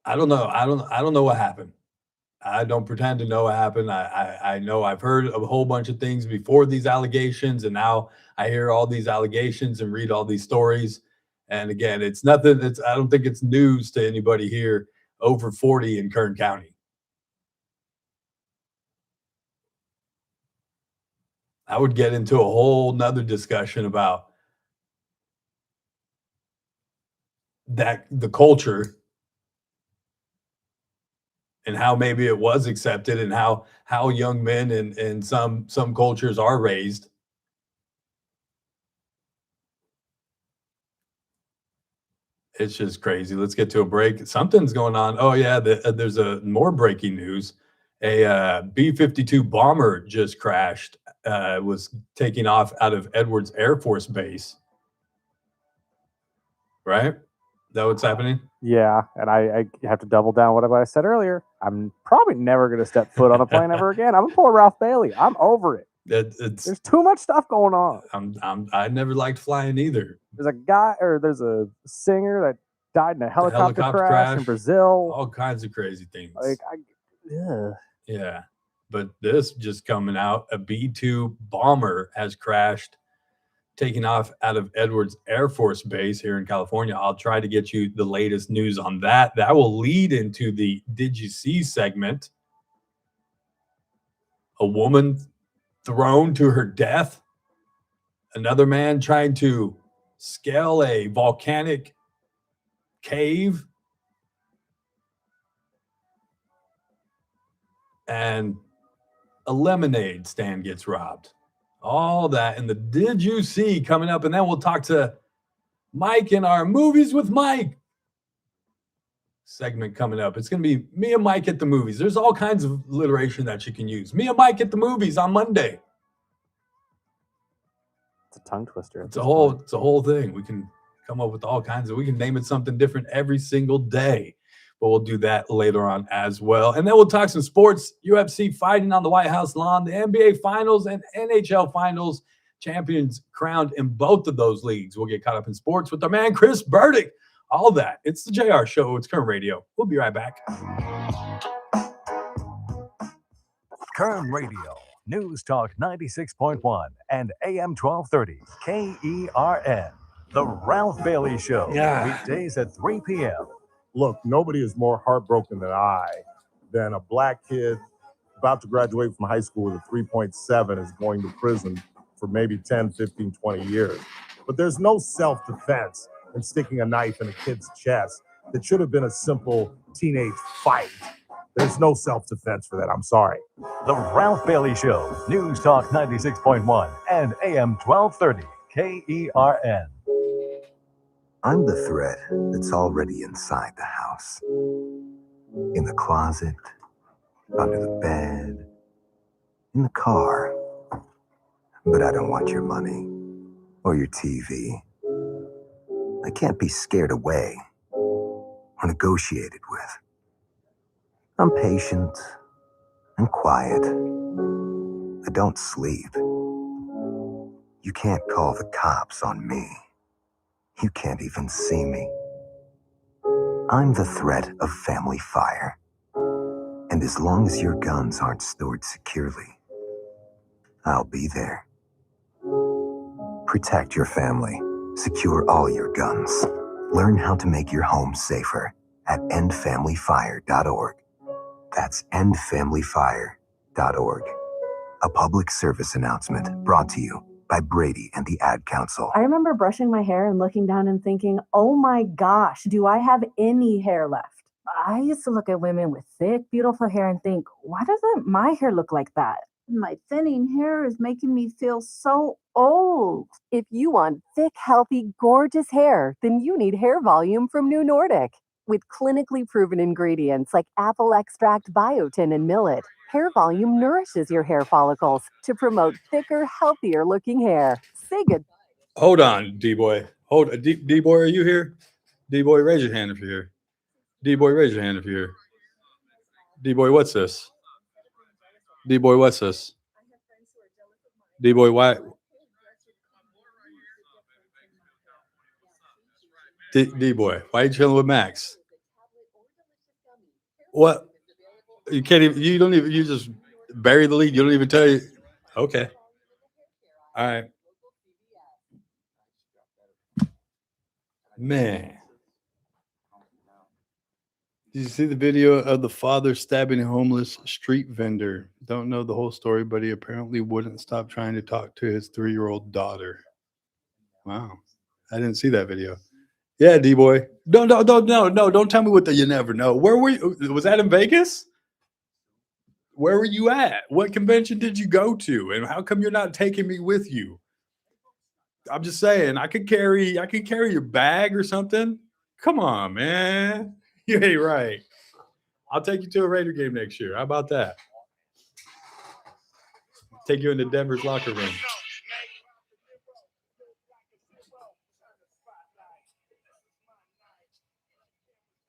I don't know. I don't know what happened. I don't pretend to know what happened. I know I've heard a whole bunch of things before these allegations, and now I hear all these allegations and read all these stories. And again, it's nothing. I don't think it's news to anybody here over 40 in Kern County. I would get into a whole nother discussion about that, the culture, and how maybe it was accepted, and how young men in some cultures are raised. It's just crazy. Let's get to a break. Something's going on. Oh yeah, there's more breaking news. A B-52 bomber just crashed. Was taking off out of Edwards Air Force Base. Right? Is that what's happening? Yeah, and I have to double down what I said earlier. I'm probably never going to step foot on a plane ever again. I'm a poor Ralph Bailey. I'm over it. There's too much stuff going on. I never liked flying either. There's a singer that died in a helicopter crash in Brazil. All kinds of crazy things. Yeah. Yeah, but this just coming out, a B-2 bomber has crashed, taking off out of Edwards Air Force Base here in California. I'll try to get you the latest news on that. That will lead into the Did You See segment. A woman thrown to her death. Another man trying to scale a volcanic cave. And a lemonade stand gets robbed. All that and the Did You See coming up. And then we'll talk to Mike in our Movies with Mike segment coming up. It's going to be me and Mike at the movies. There's all kinds of alliteration that you can use. Me and Mike at the movies on Monday. It's a tongue twister. It's a whole thing. We can come up with all kinds of, we can name it something different every single day. But we'll do that later on as well. And then we'll talk some sports, UFC fighting on the White House lawn, the NBA Finals and NHL Finals, champions crowned in both of those leagues. We'll get caught up in sports with our man, Chris Burdick. All that. It's the JR Show. It's Kern Radio. We'll be right back. Kern Radio, News Talk 96.1 and AM 1230, KERN. The Ralph Bailey Show. Yeah. Weekdays at 3 p.m. Look, nobody is more heartbroken than a black kid about to graduate from high school with a 3.7 is going to prison for maybe 10, 15, 20 years. But there's no self-defense in sticking a knife in a kid's chest that should have been a simple teenage fight. There's no self-defense for that. I'm sorry. The Ralph Bailey Show, News Talk 96.1 and AM 1230, KERN. I'm the threat that's already inside the house. In the closet, under the bed, in the car. But I don't want your money or your TV I can't be scared away or negotiated with. I'm patient and quiet. I don't sleep. You can't call the cops on me. You can't even see me. I'm the threat of family fire. And as long as your guns aren't stored securely, I'll be there. Protect your family. Secure all your guns. Learn how to make your home safer at endfamilyfire.org. That's endfamilyfire.org. A public service announcement brought to you by Brady and the Ad Council. I remember brushing my hair and looking down and thinking, oh my gosh, do I have any hair left? I used to look at women with thick, beautiful hair and think, why doesn't my hair look like that? My thinning hair is making me feel so old. If you want thick, healthy, gorgeous hair, then you need Hair Volume from New Nordic. With clinically proven ingredients like apple extract, biotin, and millet, Hair Volume nourishes your hair follicles to promote thicker, healthier looking hair. Say good. Hold on, D-Boy. D-Boy, are you here? D-Boy, raise your hand if you're here. D-Boy, raise your hand if you're here. D-Boy, what's this? D-Boy, what's this? D-Boy, why? D-Boy, why are you chilling with Max? What? You can't even, you don't even, you just bury the lead. You don't even tell you. Okay. All right. Man. Did you see the video of the father stabbing a homeless street vendor? Don't know the whole story, but he apparently wouldn't stop trying to talk to his 3-year-old daughter. Wow. I didn't see that video. Yeah, D-Boy. No, don't tell me what the you never know. Where were you? Was that in Vegas? Where were you at? What convention did you go to? And how come you're not taking me with you? I'm just saying, I could carry your bag or something. Come on, man. You ain't right. I'll take you to a Raider game next year. How about that? Take you into Denver's locker room.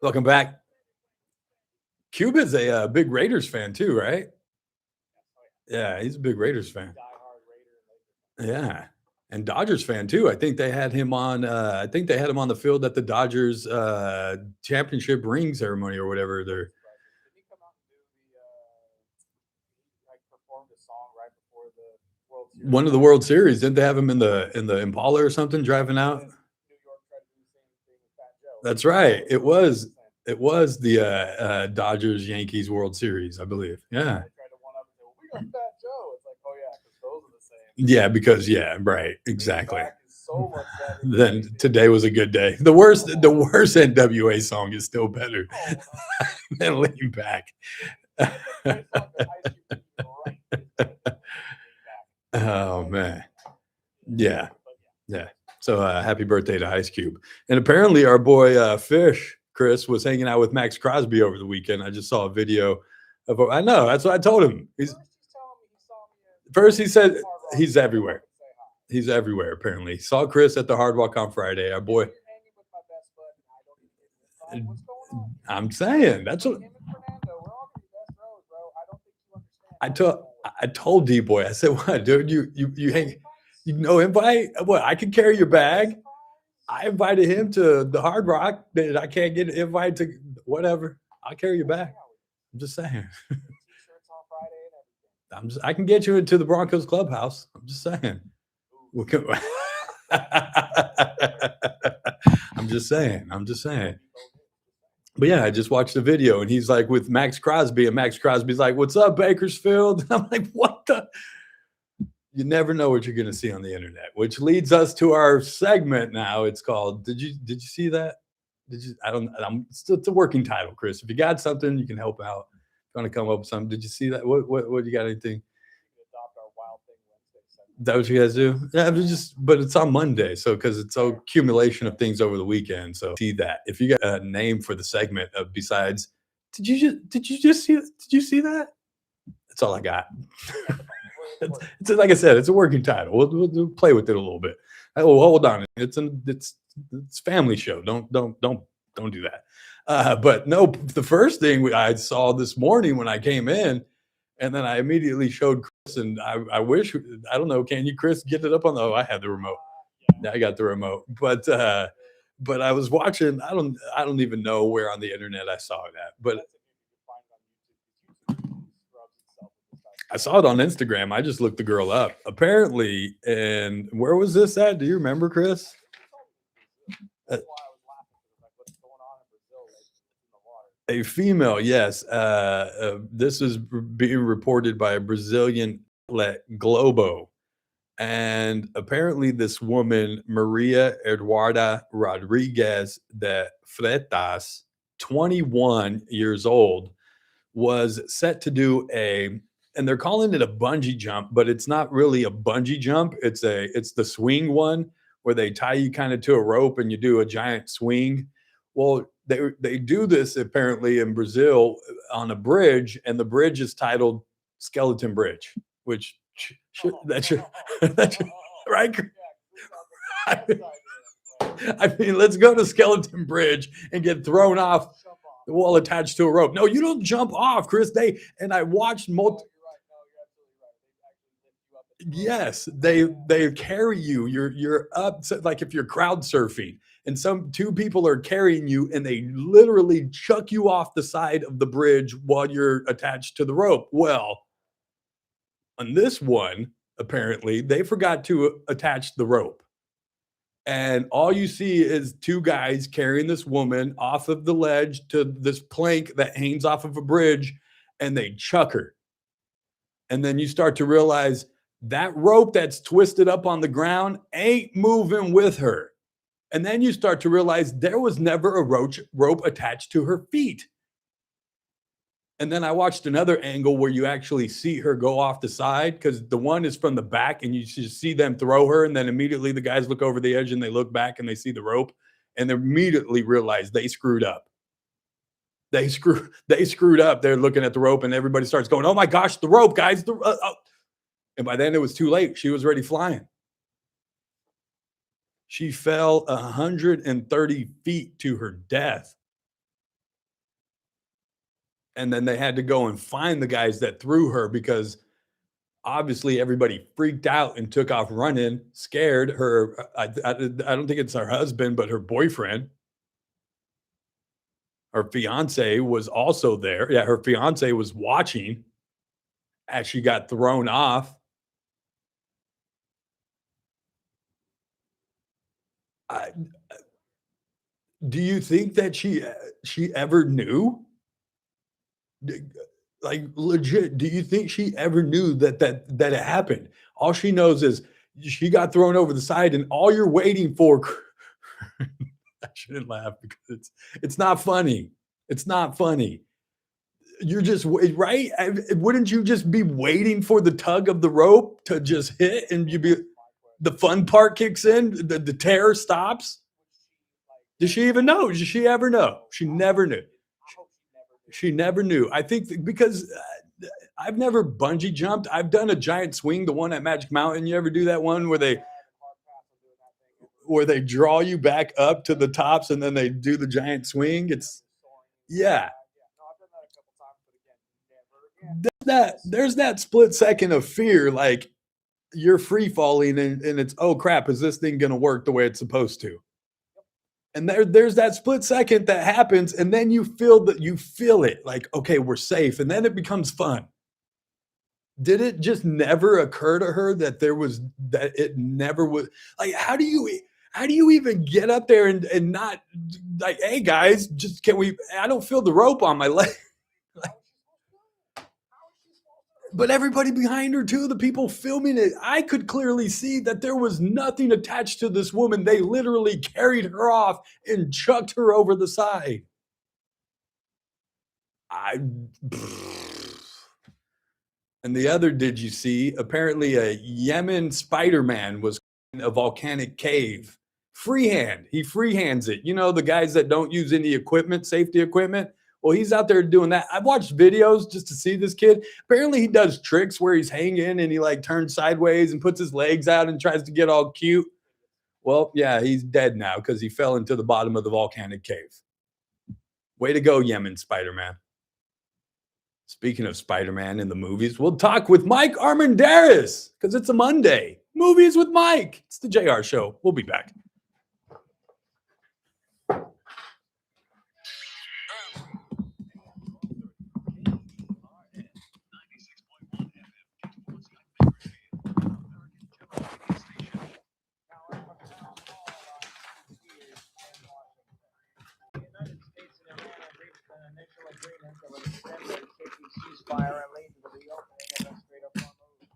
Welcome back. Cuba's a big Raiders fan too, right? Yeah, he's a big Raiders fan. Yeah, and Dodgers fan too. I think they had him on. I think they had him on the field at the Dodgers championship ring ceremony or whatever. They're one of the World Series. Didn't they have him in the Impala or something driving out? That's right. It was the Dodgers Yankees World Series, I believe. Yeah. Yeah, because right, exactly. Then today was a good day. The worst NWA song is still better than Lean Back. Oh man, yeah. So happy birthday to Ice Cube. And apparently our boy Fish Chris was hanging out with Max Crosby over the weekend. I just saw a video of. I know, that's what I told him. First he said he's everywhere. He's everywhere. Apparently, saw Chris at the Hard Rock on Friday. Our boy. I'm saying that's what I told D-Boy. I said, "What, dude? You hang? You know, invite what? I can carry your bag." I invited him to the Hard Rock. That I can't get an invite to whatever. I'll carry your bag. I'm just saying. I can get you into the Broncos clubhouse. I'm just saying. I'm just saying. But yeah, I just watched the video and he's like with Max Crosby, and Max Crosby's like, "What's up, Bakersfield?" And I'm like, what the? You never know what you're going to see on the internet, which leads us to our segment now. It's called, did you see that? It's a working title, Chris. If you got something, you can help out. If you want to come up with something. Did you see that? What you got, anything? Is that what you guys do? Yeah, but it's on Monday. So, because it's an accumulation of things over the weekend. So see that. If you got a name for the segment besides, did you see that? That's all I got. It's like I said, it's a working title. We'll play with it a little bit. Oh, hold on. It's family show. Don't do that. But no, the first thing I saw this morning when I came in, and then I immediately showed Chris, and I wish, I don't know, can you, Chris, get it up on the, I had the remote. Yeah, I got the remote. But I was watching, I don't even know where on the internet I saw it at, but I saw it on Instagram. I just looked the girl up. Apparently, and where was this at? Do you remember, Chris? A female, yes. This is being reported by a Brazilian outlet, Globo. And apparently this woman, Maria Eduarda Rodrigues de Freitas, 21 years old, was set to do and they're calling it a bungee jump, but it's not really a bungee jump. It's the swing one where they tie you kind of to a rope and you do a giant swing. Well, they do this apparently in Brazil on a bridge, and the bridge is titled Skeleton Bridge, which that's right. I mean, let's go to Skeleton Bridge and get thrown off the wall attached to a rope. No, you don't jump off, Chris. I watched multiple. Yes, they carry you. You're up, like if you're crowd surfing, and two people are carrying you, and they literally chuck you off the side of the bridge while you're attached to the rope. Well, on this one, apparently, they forgot to attach the rope. And all you see is two guys carrying this woman off of the ledge to this plank that hangs off of a bridge, and they chuck her. And then you start to realize that rope that's twisted up on the ground ain't moving with her. And then you start to realize there was never a rope attached to her feet. And then I watched another angle where you actually see her go off the side, because the one is from the back and you just see them throw her. And then immediately the guys look over the edge and they look back and they see the rope, and they immediately realize they screwed up. They screwed up. They're looking at the rope and everybody starts going, "Oh my gosh, the rope, guys." And by then it was too late. She was already flying. She fell 130 feet to her death. And then they had to go and find the guys that threw her, because obviously everybody freaked out and took off running, scared her. I don't think it's her husband, but her boyfriend. Her fiance was also there. Yeah, her fiance was watching as she got thrown off. Do you think that she ever knew? Like, legit, do you think she ever knew that it happened? All she knows is she got thrown over the side, and all you're waiting for. I shouldn't laugh because it's not funny. It's not funny. You're just right. Wouldn't you just be waiting for the tug of the rope to just hit, and the fun part kicks in, the terror stops? Does she even know? Did she ever know? She never knew. She never knew. I think because I've never bungee jumped. I've done a giant swing, the one at Magic Mountain. You ever do that one where they draw you back up to the tops and then they do the giant swing? Yeah. There's that split second of fear, like you're free falling and it's, oh crap, is this thing going to work the way it's supposed to? And there's that split second that happens, and then you feel it like, okay, we're safe, and then it becomes fun. Did it just never occur to her that it never was? Like, how do you even get up there and not like, hey guys, just I don't feel the rope on my leg. But everybody behind her too, the people filming it, I could clearly see that there was nothing attached to this woman. They literally carried her off and chucked her over the side. And the other, did you see? Apparently a Yemen Spider-Man was in a volcanic cave. Freehand. He freehands it. You know, the guys that don't use any equipment, safety equipment? Well, he's out there doing that. I've watched videos just to see this kid. Apparently he does tricks where he's hanging and he like turns sideways and puts his legs out and tries to get all cute. Well, yeah, he's dead now because he fell into the bottom of the volcanic cave. Way to go, Yemen Spider-Man. Speaking of Spider-Man in the movies, we'll talk with Mike Armendariz because it's a Monday. Movies with Mike. It's the JR Show. We'll be back. Ceasefire and lead to the reopening of the Strait of Hormuz.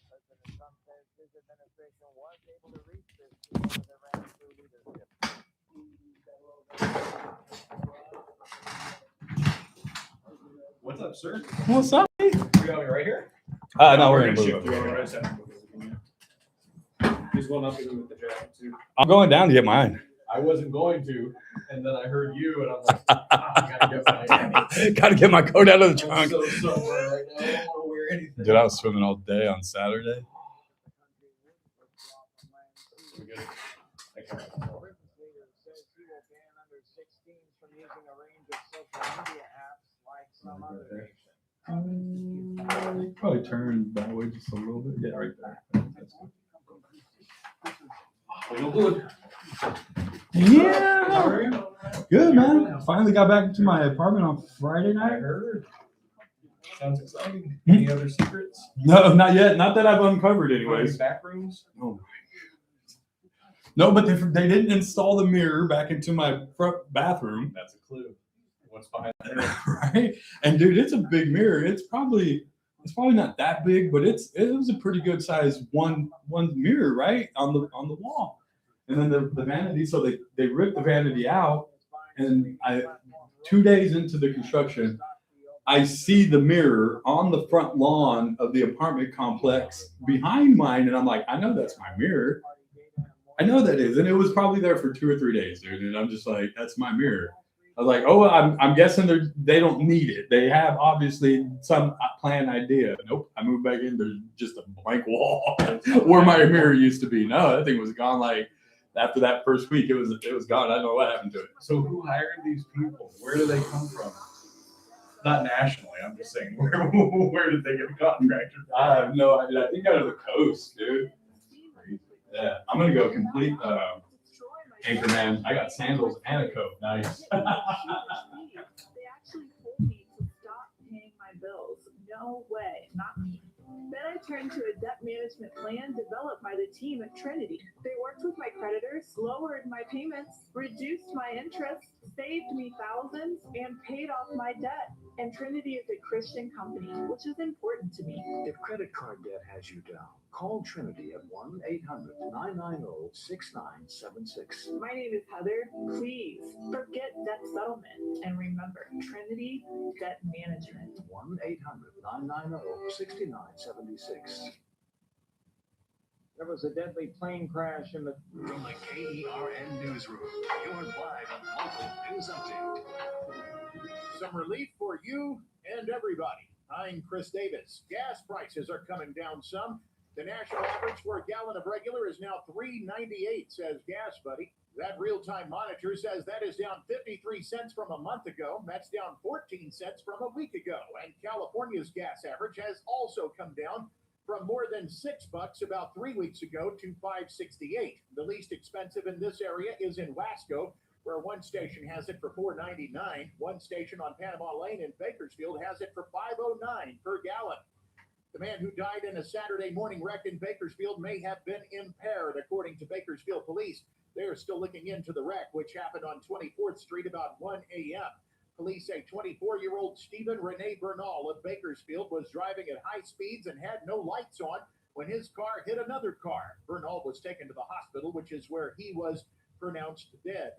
President Trump says his administration was able to reach this deal with Iran's new leadership. What's up, sir? What's up? We got me right here. No, we're gonna shift move you over. over right side. He's going up with the jacket too. I'm going down to get mine. I wasn't going to, and then I heard you, and I'm like, I Gotta get my coat out of the I'm trunk. so somewhere right now. I don't want to wear anything. Dude, I was swimming all day on Saturday. Probably turn that way just a little bit. Yeah, right there. That's good. Yeah. How are you? Good, man. I finally got back into my apartment on Friday I night. heard. Sounds exciting. Any other secrets? No, not yet. Not that I've uncovered anyways. Back rooms? Oh. No, but they didn't install the mirror back into my front bathroom. That's a clue. What's behind there? Right? And dude, it's a big mirror. It's probably not that big, but it was a pretty good size one mirror, right? On the wall. And then the vanity, so they ripped the vanity out, and 2 days into the construction, I see the mirror on the front lawn of the apartment complex behind mine, and I'm like, I know that's my mirror. I know that is. And it was probably there for 2 or 3 days, dude. And I'm just like, that's my mirror. I was like, oh, I'm guessing they don't need it. They have obviously some planned idea. Nope. I moved back in. There's just a blank wall where my mirror used to be. No, that thing was gone. Like after that first week, it was gone. I don't know what happened to it. So who hired these people? Where do they come from? Not nationally. I'm just saying, where did they get the contractor? I have no idea. I think out of the coast, dude. Yeah, I'm gonna go complete Anchorman. I got sandals and a coat. Nice. They actually told me to stop paying my bills. No way, not me. Then I turned to a debt management plan developed by the team at Trinity. They worked with my creditors, lowered my payments, reduced my interest, saved me thousands, and paid off my debt. And Trinity is a Christian company, which is important to me. If credit card debt has you down, call Trinity at 1-800-990-6976. My name is Heather. Please forget debt settlement and remember Trinity Debt Management. 1-800-990-6976. There was a deadly plane crash in the... From the KERN Newsroom, your live local news update. Some relief for you and everybody. I'm Chris Davis. Gas prices are coming down some. The national average for a gallon of regular is now $3.98, says Gas Buddy. That real-time monitor says that is down 53 cents from a month ago. That's down 14 cents from a week ago. And California's gas average has also come down from more than $6 about 3 weeks ago to $5.68. The least expensive in this area is in Wasco, where one station has it for $4.99. One station on Panama Lane in Bakersfield has it for $5.09 per gallon. The man who died in a Saturday morning wreck in Bakersfield may have been impaired, according to Bakersfield police. They are still looking into the wreck, which happened on 24th Street about 1 a.m. Police say 24-year-old Stephen Rene Bernal of Bakersfield was driving at high speeds and had no lights on when his car hit another car. Bernal was taken to the hospital, which is where he was pronounced dead.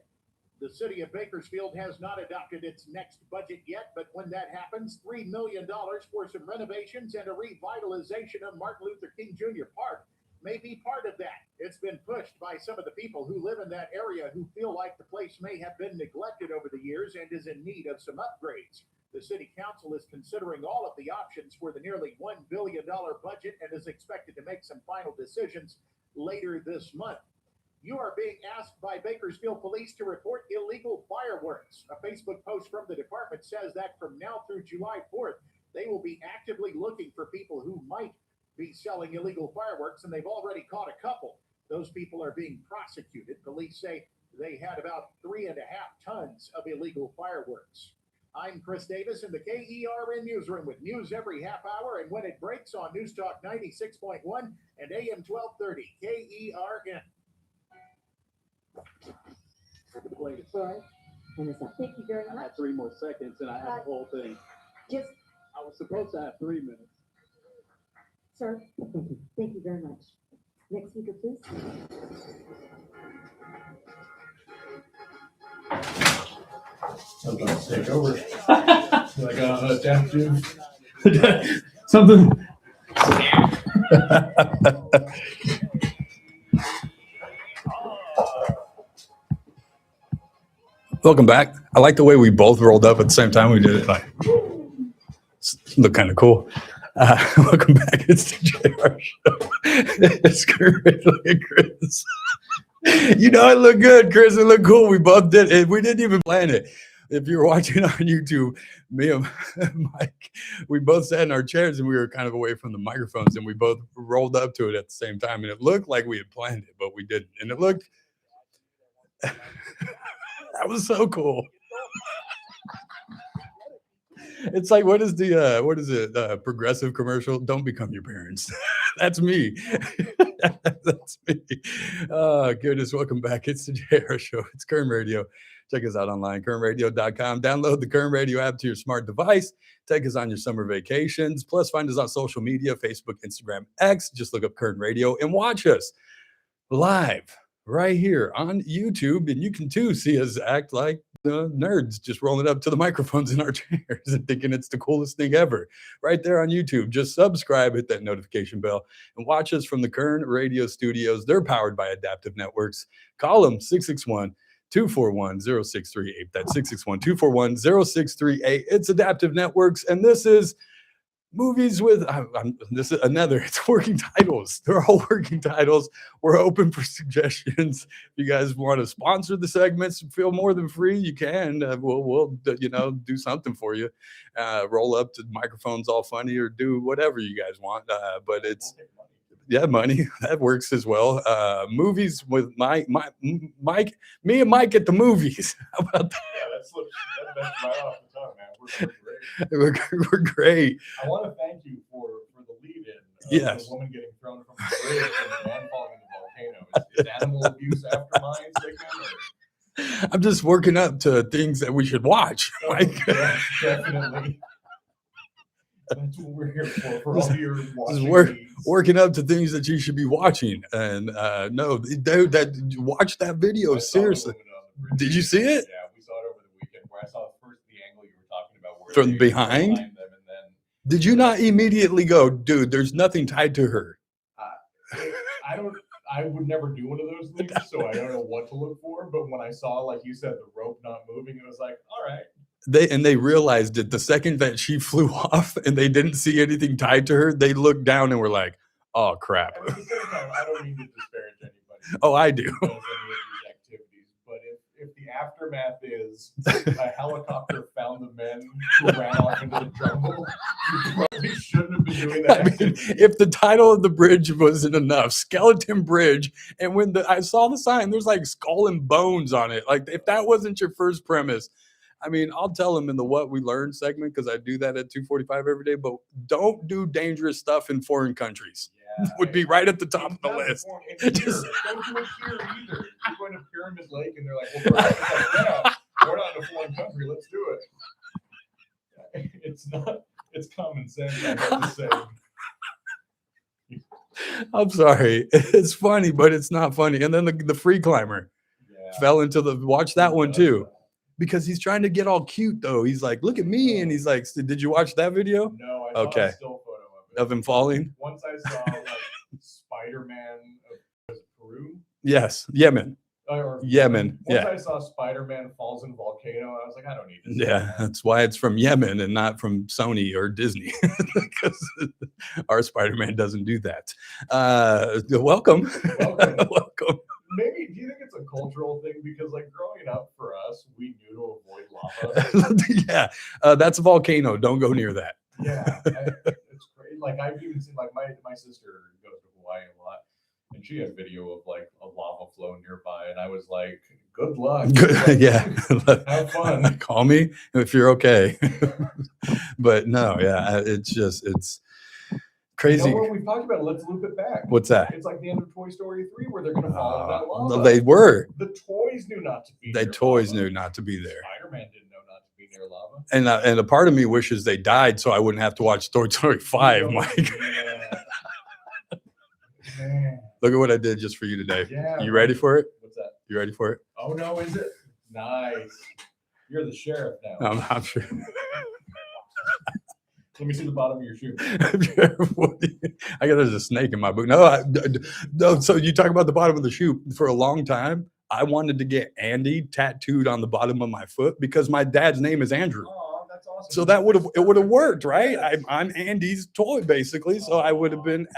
The city of Bakersfield has not adopted its next budget yet, but when that happens, $3 million for some renovations and a revitalization of Martin Luther King Jr. Park may be part of that. It's been pushed by some of the people who live in that area who feel like the place may have been neglected over the years and is in need of some upgrades. The city council is considering all of the options for the nearly $1 billion budget and is expected to make some final decisions later this month. You are being asked by Bakersfield police to report illegal fireworks. A Facebook post from the department says that from now through July 4th, they will be actively looking for people who might be selling illegal fireworks, and they've already caught a couple. Those people are being prosecuted. Police say they had about 3.5 tons of illegal fireworks. I'm Chris Davis in the KERN newsroom with news every half hour and when it breaks on News Talk 96.1 and AM 1230 KERN. Sorry. Thank you very much. I had 3 more seconds and I had the whole thing. Just, I was supposed to have 3 minutes. sir, thank you. Thank you very much. Next speaker, please. I was about to take over. Like adaptive. Something. Welcome back. I like the way we both rolled up at the same time. We did it like look kind of cool. Welcome back. It's the JR Show. It's great. Look at Chris. You know it looked good, Chris. It looked cool. We both did it. We didn't even plan it. If you're watching on YouTube, me and Mike, we both sat in our chairs and we were kind of away from the microphones and we both rolled up to it at the same time. And it looked like we had planned it, but we didn't. And it looked, that was so cool. It's like, what is it? Progressive commercial? Don't become your parents. That's me. That's me. Oh, goodness. Welcome back. It's the JR Show. It's Kern Radio. Check us out online, kernradio.com. Download the Kern Radio app to your smart device. Take us on your summer vacations. Plus, find us on social media, Facebook, Instagram, X. Just look up Kern Radio and watch us live right here on YouTube. And you can, too, see us act like nerds just rolling up to the microphones in our chairs and thinking it's the coolest thing ever. Right there on YouTube. Just subscribe, hit that notification bell, and watch us from the Kern Radio studios. They're powered by Adaptive Networks. Call them 661-241-0638. That's 661-241-0638. It's Adaptive Networks, and this is movies with this is another. It's working titles. They're all working titles. We're open for suggestions. If you guys want to sponsor the segments, feel more than free. You can. We'll do something for you. Roll up to microphones all funny or do whatever you guys want. But it's money that works as well. Movies with Mike, me and Mike at the movies. How about that? Yeah, that's right off the top, man. We're great. I want to thank you for the lead-in. Yes. The woman getting thrown from the bridge and the man falling in the volcano. Is animal abuse after mine segment? I'm just working up to things that we should watch. Mike. Yeah, definitely. That's what we're here for all your watching. Working up to things that you should be watching. And no, dude, watch that video. Seriously. Did you see it? Yeah, we saw it over the weekend where I saw first the angle you were talking about. Where From behind? Them and then, did you not immediately go, dude, there's nothing tied to her? I would never do one of those things, so I don't know what to look for. But when I saw, like you said, the rope not moving, it was like, all right. They realized it the second that she flew off and they didn't see anything tied to her. They looked down and were like, oh, crap. At the same time, I don't mean to disparage anybody. Oh, I do. Any of these activities, but if the aftermath is a helicopter found the men who ran off into the jungle, you probably shouldn't have been doing that. I mean, if the title of the bridge wasn't enough, Skeleton Bridge, and when I saw the sign, there's like skull and bones on it. Like, if that wasn't your first premise, I mean, I'll tell them in the What We Learned segment, because I do that at 2:45 every day, but don't do dangerous stuff in foreign countries. Yeah, would be right at the top of the list. Don't do it here either. You're going to Pyramid Lake and they're like, well, we're not in a foreign country. Let's do it. It's common sense, I have to say. I'm sorry. It's funny, but it's not funny. And then the free climber fell into watch that one too. Because he's trying to get all cute, though. He's like, look at me. And he's like, did you watch that video? No, I saw a still photo of it. Of him falling? Once I saw like Spider-Man of Peru. Yes, Yemen. Yemen. Once I saw Spider-Man falls in volcano, I was like, I don't need this. Yeah, that's why it's from Yemen and not from Sony or Disney. Because our Spider-Man doesn't do that. Welcome. Welcome. maybe do you think it's a cultural thing? Because like growing up for us, we knew to avoid lava. Yeah, that's a volcano. Don't go near that. Yeah, it's crazy. Like I've even seen like my sister goes to Hawaii a lot, and she had video of like a lava flow nearby, and I was like, "Good luck." Like, Yeah, have fun. Call me if you're okay. But no, yeah, it's crazy. You know what? We've talked about it. Let's loop it back. What's that? It's like the end of Toy Story 3 where they're going to fall in that lava. They were. The toys knew not to be They near toys lava. knew not to be there. Spider-Man didn't know not to be near lava. And a part of me wishes they died so I wouldn't have to watch Toy Story 5, Mike. Look at what I did just for you today. Yeah. You ready for it? What's that? You ready for it? Oh, no, is it? Nice. You're the sheriff now. I'm sure. Let me see the bottom of your shoe. I got there's a snake in my boot. No, so you talk about the bottom of the shoe. For a long time, I wanted to get Andy tattooed on the bottom of my foot because my dad's name is Andrew. Oh, that's awesome. So that would have worked, right? I'm Andy's toy basically. So I would have been,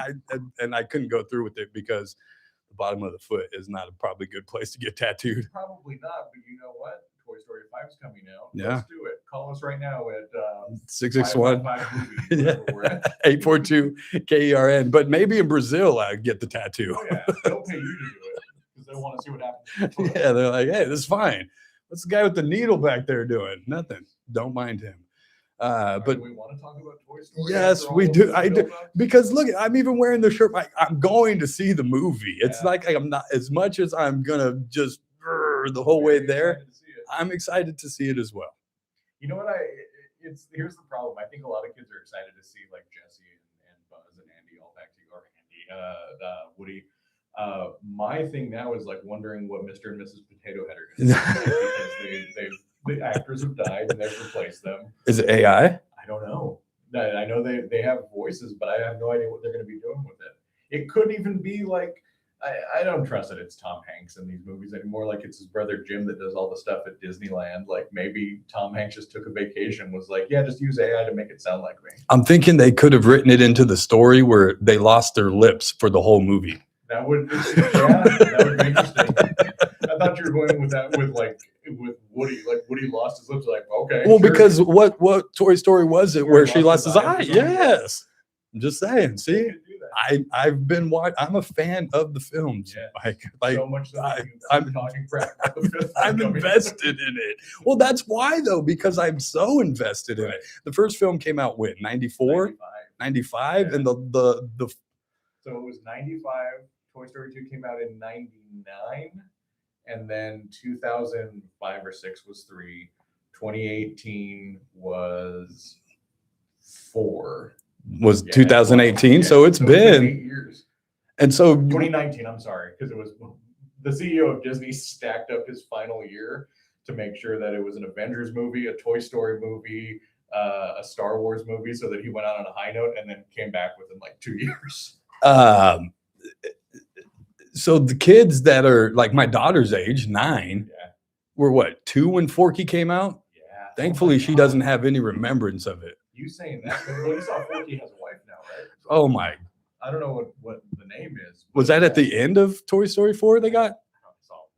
and I couldn't go through with it because the bottom of the foot is not a probably good place to get tattooed. Probably not, but you know what? Toy Story 5 is coming out. Yeah. Let's do it. Call us right now at 661 555 842 KERN. But maybe in Brazil I'd get the tattoo. Oh, yeah. They'll pay you to do it because they want to see what happens. Yeah, they're like, hey, this is fine. What's the guy with the needle back there doing? Nothing. Don't mind him. But do we want to talk about Toy Story? yes, we do. I do because look, I'm even wearing the shirt. I'm going to see the movie. It's like I'm not as much as I'm gonna just the whole way there. I'm excited to see it as well. You know what? Here's the problem. I think a lot of kids are excited to see like Jesse and Buzz and Andy all back together, or Andy, Woody. My thing now is like wondering what Mr. and Mrs. Potato Head are going to because the actors have died and they've replaced them. Is it AI? I don't know. I know they have voices, but I have no idea what they're going to be doing with it. It could even be like I don't trust that it's Tom Hanks in these movies anymore. Like it's his brother Jim that does all the stuff at Disneyland. Like maybe Tom Hanks just took a vacation, was like, yeah, just use AI to make it sound like me. I'm thinking they could have written it into the story where they lost their lips for the whole movie. That would that would be interesting. I thought you were going with that with Woody. Like Woody lost his lips. Like okay. Well, sure. because what Toy Story was it where she lost his eye? Yes. I'm just saying. See, I've been watching. I'm a fan of the films. Yeah. Like so much that I'm talking crap. I'm invested in it. Well, that's why though, because I'm so invested in it. The first film came out when 94, 95, yeah. And the so it was 95. Toy Story 2 came out in 99, and then 2005 or 6 was 3. 2018 was 4. Was 2018, so it's been 8 years. And so 2019, I'm sorry, because it was the CEO of Disney stacked up his final year to make sure that it was an Avengers movie, a Toy Story movie, a Star Wars movie, so that he went out on a high note and then came back within like 2 years. So the kids that are like my daughter's age, 9, were what, 2 when Forky came out? Yeah. Thankfully, she doesn't have any remembrance of it. You saying that? Well, you saw Forky has a wife now, right? Oh my! I don't know what the name is. Was that at the end of Toy Story 4? They got.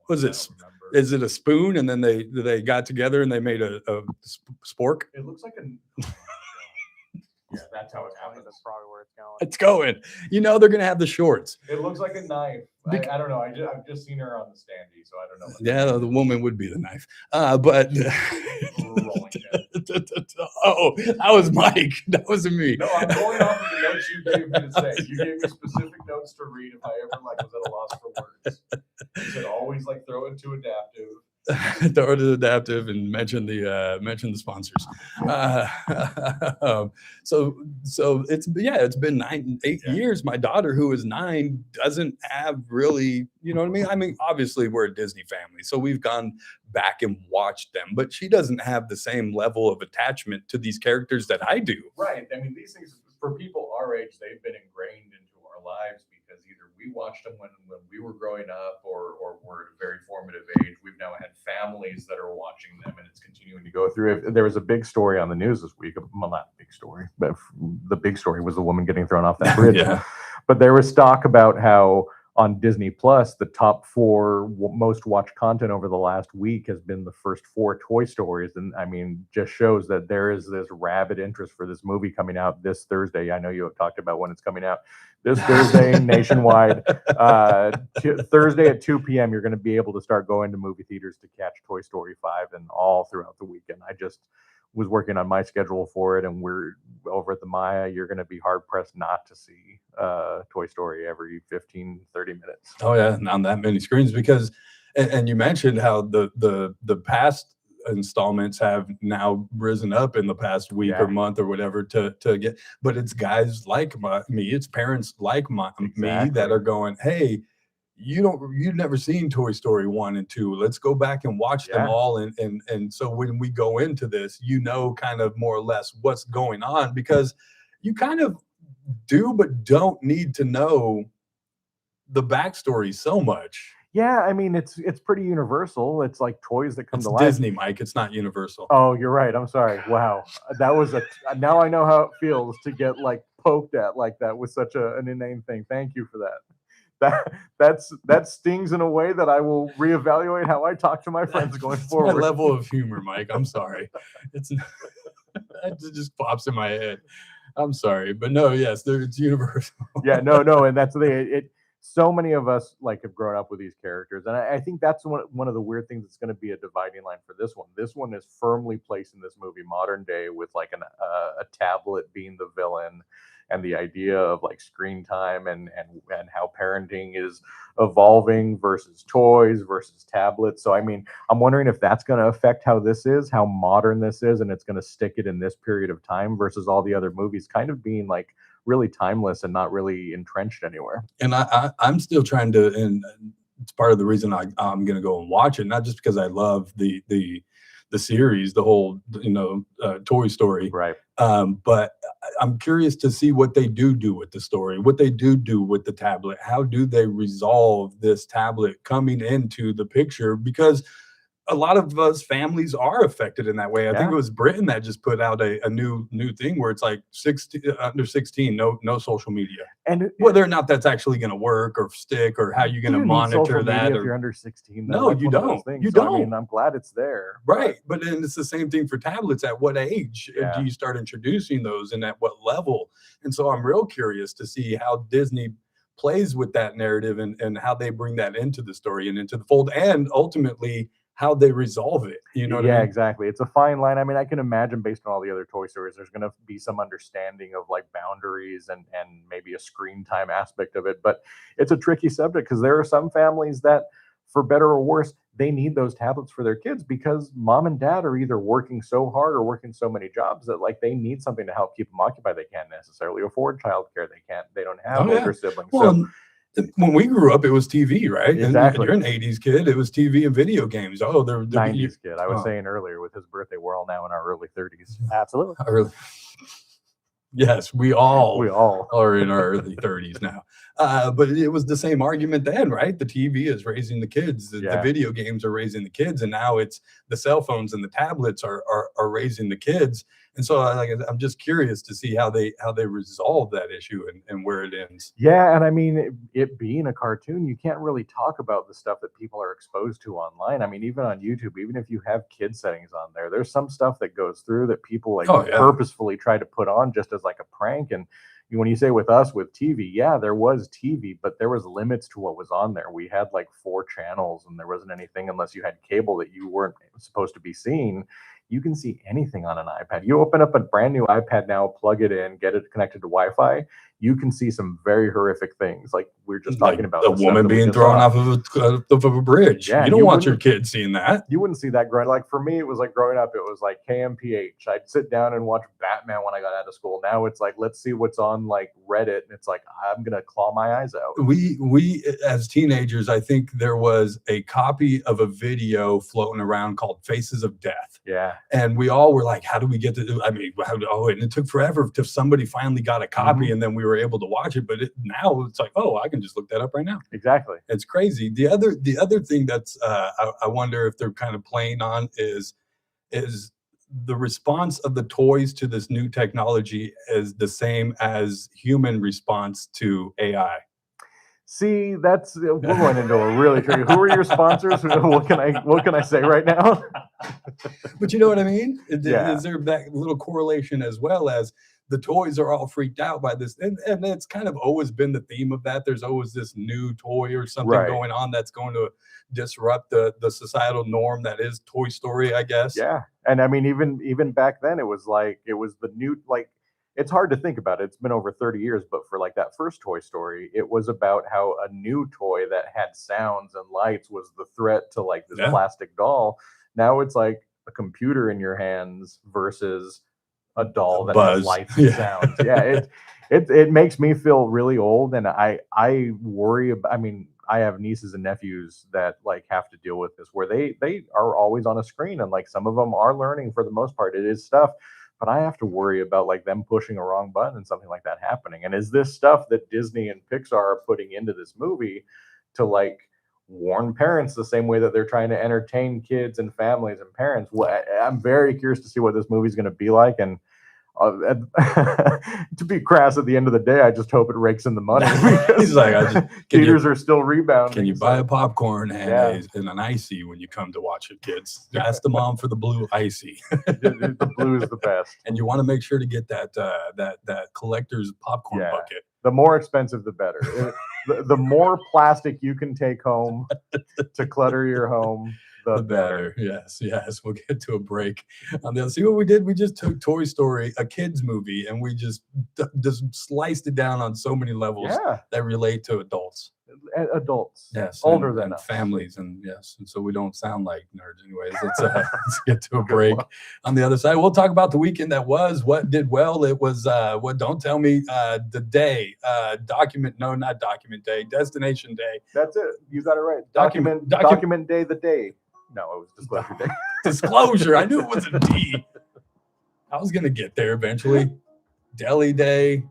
Was it? Is it a spoon and then they got together and they made a spork? It looks like a. Yeah, that's how it's coming. That's probably where it's going. It's going. You know they're gonna have the shorts. It looks like a knife. I don't know. I've just seen her on the standee, so I don't know. Yeah, the woman would be the knife. But oh, that was Mike. That wasn't me. No, I'm going off of the notes you gave me to say. You gave me specific notes to read if I ever was at a loss for words. You said always throw it to adaptive. Throw it to adaptive and mention the sponsors. So it's been 8 years. My daughter, who is 9, doesn't have really, you know what I mean? I mean, obviously we're a Disney family, so we've gone back and watched them, but she doesn't have the same level of attachment to these characters that I do. Right. I mean, these things for people our age, they've been ingrained into our lives because either we watched them when we were growing up or we're at a very formative age. We've now had families that are watching them, and it's continuing to go through. There was a big story on the news this week. Well, not a big story, but the big story was the woman getting thrown off that bridge. Yeah. But there was talk about how on Disney Plus, the top 4 most watched content over the last week has been the first 4 Toy Stories. And I mean, just shows that there is this rabid interest for this movie coming out this Thursday. I know you have talked about when it's coming out. This Thursday nationwide. Thursday at 2 p.m., you're going to be able to start going to movie theaters to catch Toy Story 5 and all throughout the weekend. I just was working on my schedule for it, and we're over at the Maya. You're going to be hard pressed not to see Toy Story every 15, 30 minutes. Oh yeah, on that many screens, because and you mentioned how the past installments have now risen up in the past week or month or whatever to get, but it's guys like me, it's parents like me that are going, hey, you've never seen Toy Story 1 and 2. Let's go back and watch them all. And so when we go into this, kind of more or less what's going on, because you kind of do but don't need to know the backstory so much. Yeah, I mean, it's pretty universal. It's like toys that come It's to life. Disney, Mike. It's not Universal. Oh, you're right. I'm sorry. Wow, that was now I know how it feels to get like poked at like that with such an inane thing. Thank you for that. That stings in a way that I will reevaluate how I talk to my friends going forward. My level of humor, Mike. I'm sorry. It just pops in my head. I'm sorry, but no, yes, it's universal. Yeah, no, and that's the thing. So many of us like have grown up with these characters, and I think that's one of the weird things that's going to be a dividing line for this one. This one is firmly placed in this movie modern day, with like a tablet being the villain, and the idea of like screen time and how parenting is evolving versus toys versus tablets. So I mean, I'm wondering if that's going to affect how modern this is, and it's going to stick it in this period of time versus all the other movies kind of being like really timeless and not really entrenched anywhere. And I'm still trying to, and it's part of the reason I'm going to go and watch it, not just because I love the series, the whole Toy Story, right? But I'm curious to see what they do with the story, what they do with the tablet. How do they resolve this tablet coming into the picture? Because a lot of us families are affected in that way. I think it was Britain that just put out a new thing where it's like under 16, no social media, and whether or not that's actually going to work or stick, or how you're going to monitor that. If you're under 16, no, you don't. You don't. I mean, I'm glad it's there, right? But then it's the same thing for tablets. At what age do you start introducing those, and at what level? And so I'm real curious to see how Disney plays with that narrative and how they bring that into the story and into the fold, and ultimately how they resolve it. You know what I mean? Exactly. It's a fine line. I mean, I can imagine based on all the other Toy Stories, there's going to be some understanding of like boundaries and maybe a screen time aspect of it. But it's a tricky subject because there are some families that, for better or worse, they need those tablets for their kids because mom and dad are either working so hard or working so many jobs that like they need something to help keep them occupied. They can't necessarily afford childcare. They don't have older siblings. Well, when we grew up, it was TV, right? Exactly. And you're an 80s kid. It was TV and video games. Oh, they're 90s kid. I was saying earlier with his birthday, we're all now in our early 30s. Absolutely. Yes, we all are in our early 30s now. But it was the same argument then, right? The TV is raising the kids. The video games are raising the kids. And now it's the cell phones and the tablets are raising the kids. And so I'm just curious to see how they resolve that issue and where it ends. Yeah, and I mean, it being a cartoon, you can't really talk about the stuff that people are exposed to online. I mean, even on YouTube, even if you have kid settings on there, there's some stuff that goes through that people purposefully try to put on just as like a prank. And when you say with us with TV, there was TV, but there was limits to what was on there. We had like 4 channels, and there wasn't anything unless you had cable that you weren't supposed to be seeing. You can see anything on an iPad. You open up a brand new iPad now, plug it in, get it connected to Wi-Fi. You can see some very horrific things, like we were just talking about. A woman being thrown off of a bridge. Yeah, you don't want your kids seeing that. You wouldn't see that growing. Like for me, it was like growing up. It was like KMPH. I'd sit down and watch Batman when I got out of school. Now it's like, let's see what's on like Reddit, and it's like I'm gonna claw my eyes out. We as teenagers, I think there was a copy of a video floating around called Faces of Death. Yeah. And we all were like, how do we get to, and it took forever till somebody finally got a copy, and then we were able to watch it. But now it's like, I can just look that up right now. Exactly. It's crazy. The other thing that's I wonder if they're kind of playing on is the response of the toys to this new technology is the same as human response to AI. See, that's we're going into a really tricky. Who are your sponsors? What can I say right now? But you know what I mean? Yeah. Is there that little correlation as well as the toys are all freaked out by this? And it's kind of always been the theme of that. There's always this new toy or something Right. going on that's going to disrupt the societal norm that is Toy Story, I guess. Yeah, and I mean, even back then, it was the new It's hard to think about it. It's been over 30 years, but for like that first Toy Story, it was about how a new toy that had sounds and lights was the threat to like this plastic doll. Now it's like a computer in your hands versus a doll that has lights and sounds. Yeah, it makes me feel really old, and I worry about. I mean, I have nieces and nephews that like have to deal with this, where they are always on a screen, and like some of them are learning for the most part. It is stuff. But I have to worry about like them pushing a wrong button and something like that happening. And is this stuff that Disney and Pixar are putting into this movie to like warn parents the same way that they're trying to entertain kids and families and parents? I'm very curious to see what this movie's going to be like. And to be crass, at the end of the day, I just hope it rakes in the money. He's like, theaters are still rebounding. Can you buy a popcorn and an icy when you come to watch it, kids? Ask the mom for the blue icy. The blue is the best, and you want to make sure to get that collector's popcorn bucket. The more expensive, the better. The more plastic you can take home to clutter your home, the better. Yes. We'll get to a break. See what we did? We just took Toy Story, a kid's movie, and we just sliced it down on so many levels that relate to adults. Yes, older than us. Families, and so we don't sound like nerds. Anyways, let's get to a break. On the other side, we'll talk about the weekend that was. What did well? It was what? Don't tell me the day. Not document day. Destination day. That's it. You got it right. Document day. The day. No, it was disclosure day. Disclosure. I knew it was a D. I was gonna get there eventually. Deli day.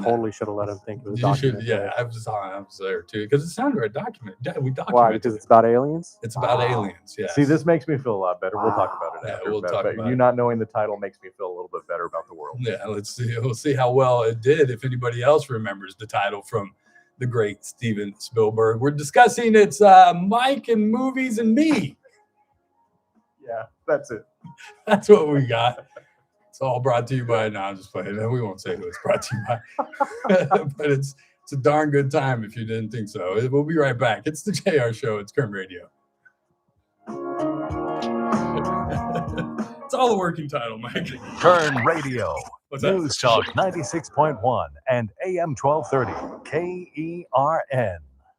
Totally should have let him think it was document. I was there too because it sounded right. Document. We document. Why? Because it's about aliens. It's about aliens. Yeah. See, this makes me feel a lot better. We'll talk about it after. We'll talk about you it. not knowing the title makes me feel a little bit better about the world. Yeah. Let's see. We'll see how well it did. If anybody else remembers the title from the great Steven Spielberg. We're discussing it's Mike and movies and me. Yeah, that's it. That's what we got. It's all brought to you by. No, I'm just playing. We won't say who it's brought to you by. But it's a darn good time if you didn't think so. We'll be right back. It's the JR Show. It's Kern Radio. It's all the working title, Mike. Kern Radio. What's that? News Talk 96.1 and AM 1230 KERN.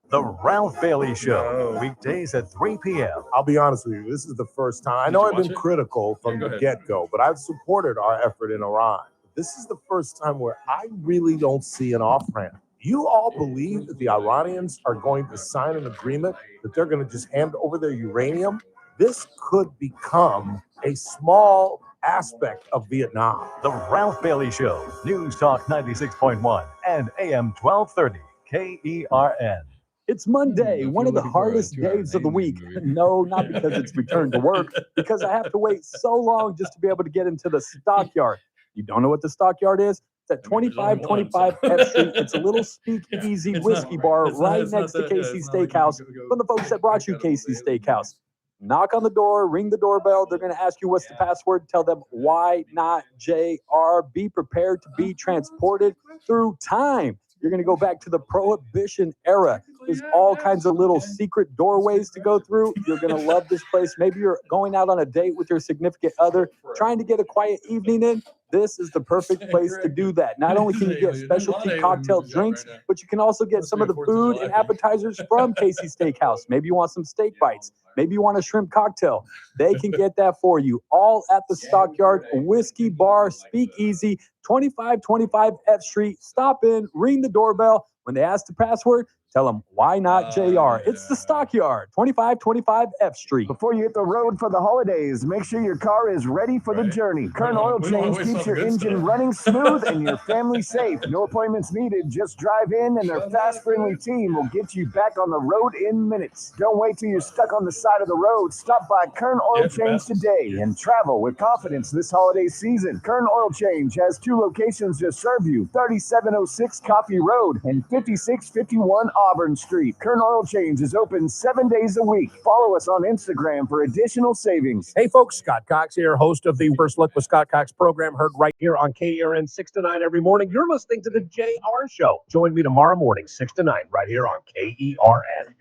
The Ralph Bailey Show. Weekdays at 3 p.m. I'll be honest with you. This is the first time. I know I've been critical from the get-go, but I've supported our effort in Iran. This is the first time where I really don't see an off-ramp. You all believe that the Iranians are going to sign an agreement that they're going to just hand over their uranium? This could become a small aspect of Vietnam. The Ralph Bailey Show. News Talk 96.1 and AM 1230 KERN. It's Monday, one of the hardest days of the week. No, not because it's return to work, because I have to wait so long just to be able to get into the stockyard. You don't know what the stockyard is? It's at 2525 F Street. It's a little speakeasy whiskey bar right next to Casey's Steakhouse from the folks that brought you Casey's Steakhouse. Knock on the door, ring the doorbell. They're going to ask you what's the password. Tell them, why not JR? Be prepared to be transported through time. You're going to go back to the Prohibition era. There's all kinds of little secret doorways to go through. You're going to love this place. Maybe you're going out on a date with your significant other, trying to get a quiet evening in. This is the perfect place to do that. Not only can you get specialty cocktail drinks, but you can also get some of the food and appetizers from Casey's Steakhouse. Maybe you want some steak bites. Maybe you want a shrimp cocktail. They can get that for you. All at the Stockyard Whiskey Bar Speakeasy, 2525 F Street. Stop in, ring the doorbell. When they ask the password, tell them, why not JR? It's the Stockyard, 2525 F Street. Before you hit the road for the holidays, make sure your car is ready for the journey. Kern Oil Change keeps keeps your engine running smooth and your family safe. No appointments needed. Just drive in and their fast, friendly team will get you back on the road in minutes. Don't wait till you're stuck on the side of the road. Stop by Kern Oil Change today and travel with confidence this holiday season. Kern Oil Change has 2 locations to serve you: 3706 Coffee Road and 5651 Auburn Street. Kern Oil Change is open 7 days a week. Follow us on Instagram for additional savings. Hey folks, Scott Cox here, host of the First Look with Scott Cox program, heard right here on KERN 6 to 9 every morning. You're listening to the JR Show. Join me tomorrow morning, 6 to 9, right here on KERN.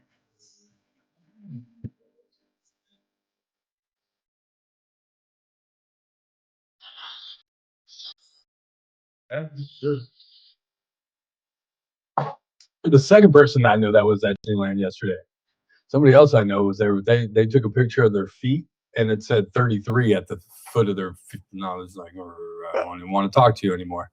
The second person I knew that was at Disneyland yesterday. Somebody else I know was there. They took a picture of their feet and it said 33 at the foot of their feet. And I was like, I don't even want to talk to you anymore.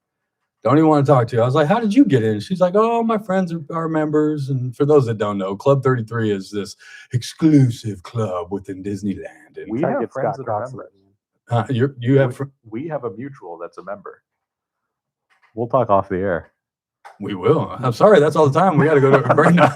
Don't even want to talk to you. I was like, how did you get in? She's like, oh, my friends are members. And for those that don't know, Club 33 is this exclusive club within Disneyland. And We have friends that are members. you have we have a mutual that's a member. We'll talk off the air. We will. I'm sorry, that's all the time. We got to go to a break now.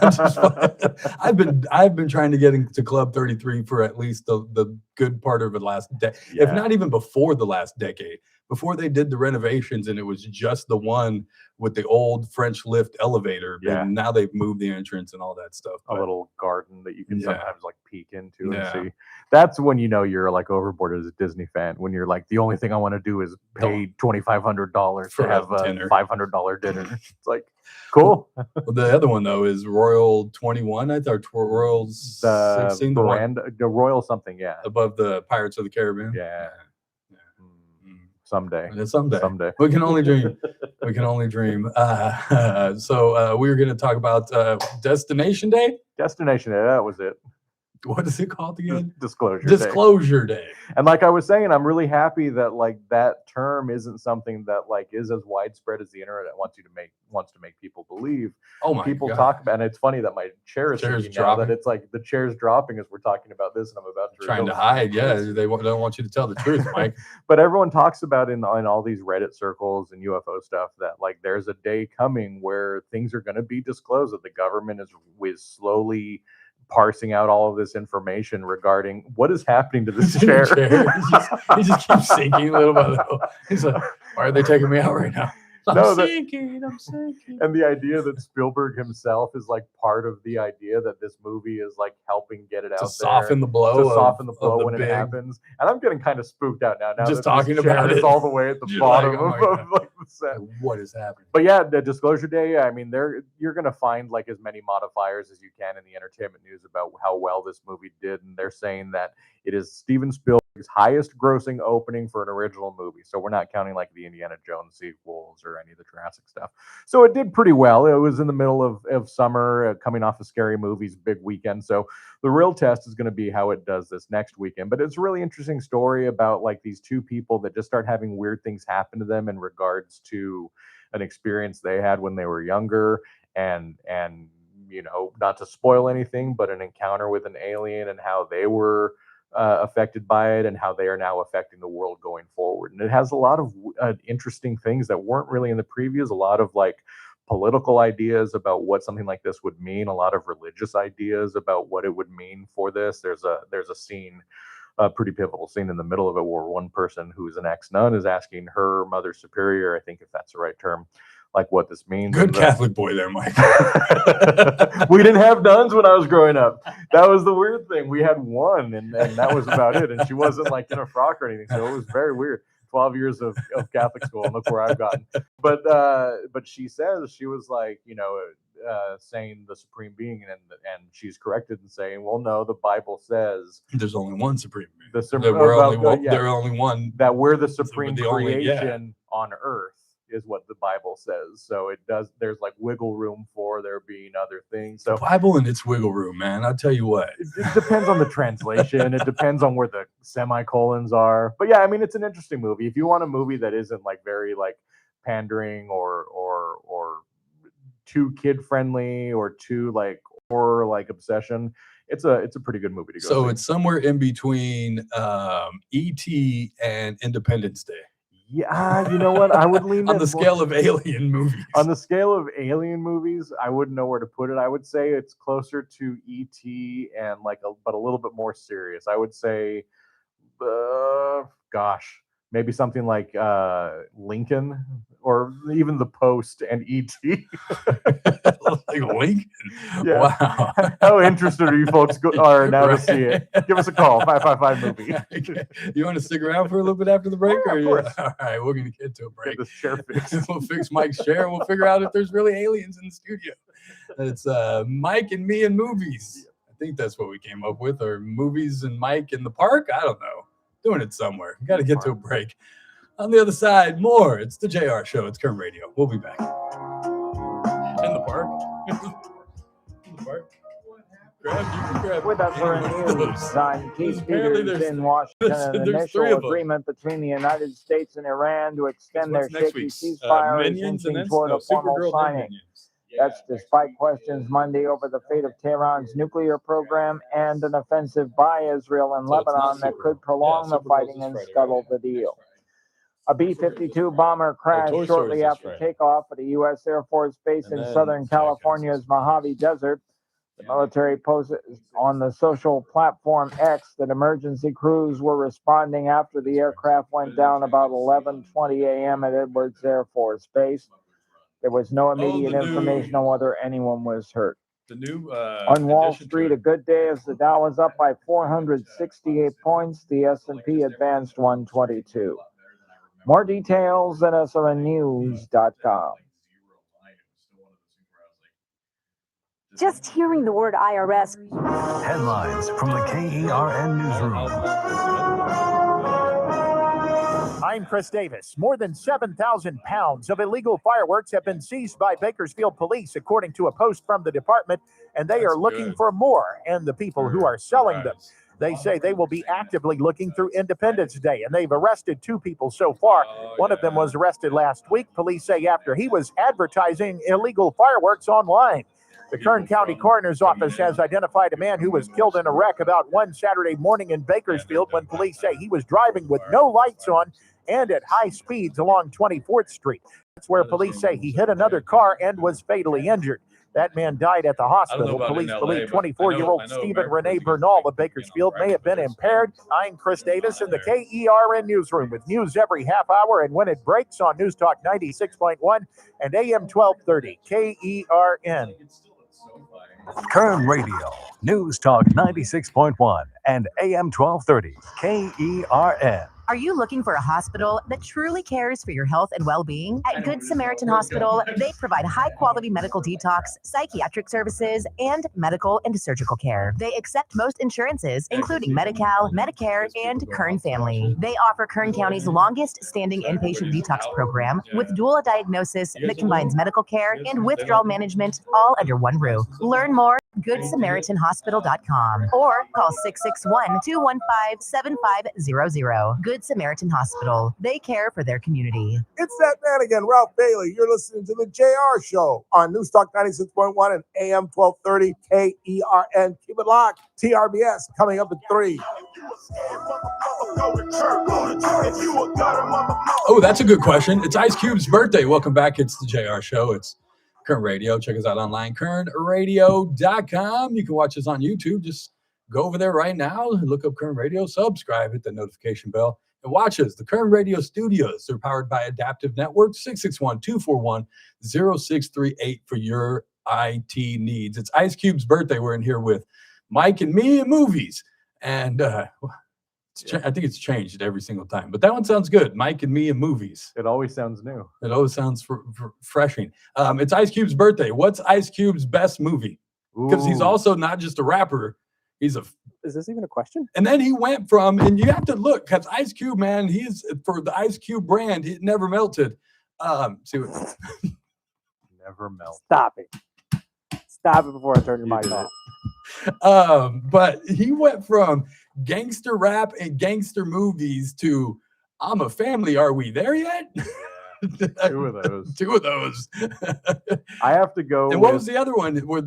I've been trying to get into Club 33 for at least the good part of the last decade, if not even before the last decade. Before they did the renovations, and it was just the one with the old French lift elevator. Yeah. And now they've moved the entrance and all that stuff. A little garden that you can sometimes like peek into Yeah. and see. That's when you know you're like overboard as a Disney fan. When you're like, the only thing I want to do is pay $2,500 For to have a dinner. $500 dinner. It's like, cool. Well, the other one though is Royal 21. I thought Royal 16, the one the Royal something, yeah. above the Pirates of the Caribbean. Yeah. Someday. Someday. We can only dream. We can only dream. So we were going to talk about Destination Day. Destination Day, that was it. What is it called again? Disclosure Day. And like I was saying, I'm really happy that like that term isn't something that like is as widespread as the internet wants to make people believe. Oh my People God. talk about, and it's funny that my chair is Chair's shaking now, that dropping. it's like the chair's dropping as we're talking about this, and I'm about to Trying to reveal hide. some Yeah, things. they don't want you to tell the truth, Mike. But everyone talks about in all these Reddit circles and UFO stuff that like there's a day coming where things are going to be disclosed, that the government is slowly parsing out all of this information regarding what is happening to this chair. He just keeps sinking little by little. He's like, why are they taking me out right now? I'm sinking. And the idea that Spielberg himself is like part of the idea that this movie is like helping get it out there. soften the blow To soften the of blow the when big- it happens. And I'm getting kind of spooked out now. Just that this talking chair about is it. all the way at the You're bottom like, oh my of God. like the set. What is happening? But yeah, the Disclosure Day, I mean, you're going to find like as many modifiers as you can in the entertainment news about how well this movie did. And they're saying that it is Steven Spielberg's highest grossing opening for an original movie. So we're not counting like the Indiana Jones sequels or any of the Jurassic stuff. So it did pretty well. It was in the middle of summer, coming off of Scary Movie's big weekend. So the real test is going to be how it does this next weekend. But it's a really interesting story about like these two people that just start having weird things happen to them in regards to an experience they had when they were younger, and you know, not to spoil anything, but an encounter with an alien and how they were affected by it and how they are now affecting the world going forward. And it has a lot of interesting things that weren't really in the previews, a lot of like political ideas about what something like this would mean, a lot of religious ideas about what it would mean for this. There's a scene, a pretty pivotal scene in the middle of it, where one person who's an ex-nun is asking her mother superior, I think if that's the right term, like what this means. Good And Catholic boy there, Mike. we didn't have nuns when I was growing up. That was the weird thing. We had one, and that was about it. And she wasn't like in a frock or anything, so it was very weird. 12 years of Catholic school, and look where I've gotten. But she says, she was like, you know, saying the supreme being, and she's corrected in saying, well, no, the Bible says there's only one supreme being. There There are only one. That we're the supreme the only- creation on earth is what the Bible says. So it does. There's like wiggle room for there being other things. So Bible and its wiggle room, man. I'll tell you what. it depends on the translation. It depends on where the semicolons are. But yeah, I mean, it's an interesting movie. If you want a movie that isn't like very like pandering or too kid friendly or too like horror like obsession, it's a pretty good movie to go. So see. it's somewhere in between E.T. and Independence Day. Yeah, you know what? I would lean on in the scale of alien movies. On the scale of alien movies, I wouldn't know where to put it. I would say it's closer to E.T. and but a little bit more serious. I would say, maybe something like Lincoln, or even The Post and E.T. Like Lincoln? Yeah. Wow. How interested are you folks are now to see it? Give us a call, 555 movie. Okay. You want to stick around for a little bit after the break? Yeah, or of course. All right, we're going to get to a break. Get this chair fixed. We'll fix Mike's chair and we'll figure out if there's really aliens in the studio. It's Mike and me and movies. I think that's what we came up with, or movies and Mike in the park. I don't know. Doing it somewhere. Got to get to a break. On the other side, more. It's the JR Show. It's Kern Radio. We'll be back. In the park. In the park. Grab. With us for news, I'm Keith Peters in Washington. An initial agreement between the United States and Iran to extend their shaky ceasefire is inching toward a formal signing. That's despite questions Monday over the fate of Tehran's nuclear program and an offensive by Israel in Lebanon that could prolong the fighting and scuttle the deal. A B-52 bomber crashed shortly after takeoff at a U.S. Air Force base in Southern California's Mojave Desert. The military posted on the social platform X that emergency crews were responding after the aircraft went down about 11:20 a.m. at Edwards Air Force Base. There was no immediate information on whether anyone was hurt. The new on Wall Street, a good day as the Dow was up by 468 points. The S&P advanced 122. More details at srnnews.com. Just hearing the word IRS. Headlines from the KERN newsroom. I'm Chris Davis. More than 7,000 pounds of illegal fireworks have been seized by Bakersfield police, according to a post from the department, and they are looking for more, and the people who are selling them. They say they will be actively looking through Independence Day, and they've arrested 2 people so far. One of them was arrested last week, police say, after he was advertising illegal fireworks online. The Kern County Coroner's Office has identified a man who was killed in a wreck about one Saturday morning in Bakersfield when police say he was driving with no lights on and at high speeds along 24th Street. That's where police say he hit another car and was fatally injured. That man died at the hospital. Police believe 24-year-old Stephen Renee Bernal of Bakersfield may have been impaired. I'm Chris Davis in the KERN newsroom with news every half hour and when it breaks on News Talk 96.1 and AM 1230 KERN. Kern Radio, News Talk 96.1 and AM 1230 KERN. Are you looking for a hospital that truly cares for your health and well-being? At Good Samaritan Hospital, they provide high-quality medical detox, psychiatric services, and medical and surgical care. They accept most insurances, including Medi-Cal, Medicare, and Kern Family. They offer Kern County's longest-standing inpatient detox program with dual diagnosis that combines medical care and withdrawal management all under one roof. Learn more at GoodSamaritanHospital.com or call 661-215-7500. Good Samaritan Hospital. They care for their community. It's that man again, Ralph Bailey. You're listening to the JR Show on News Talk 96.1 and AM 1230 KERN. Keep it locked. TRBS coming up at 3. Oh, that's a good question. It's Ice Cube's birthday. Welcome back. It's the JR Show. It's Kern Radio. Check us out online, kernradio.com. You can watch us on YouTube. Just go over there right now, look up Kern Radio, subscribe, hit the notification bell, and watch us. The Kern Radio studios are powered by Adaptive Network, 661-241-0638 for your IT needs. It's Ice Cube's birthday. We're in here with Mike and me and movies. And I think it's changed every single time. But that one sounds good. Mike and me and movies. It always sounds new. It always sounds refreshing. It's Ice Cube's birthday. What's Ice Cube's best movie? Because he's also not just a rapper. Is this even a question? And then he went from, and you have to look, because Ice Cube, man, he's for the Ice Cube brand, it never melted. See what never melted. Stop it. Stop it before I turn your mic off. But he went from gangster rap and gangster movies to I'm a Family. Are we there yet? Two of those. Two of those. I have to go. And what was the other one? Where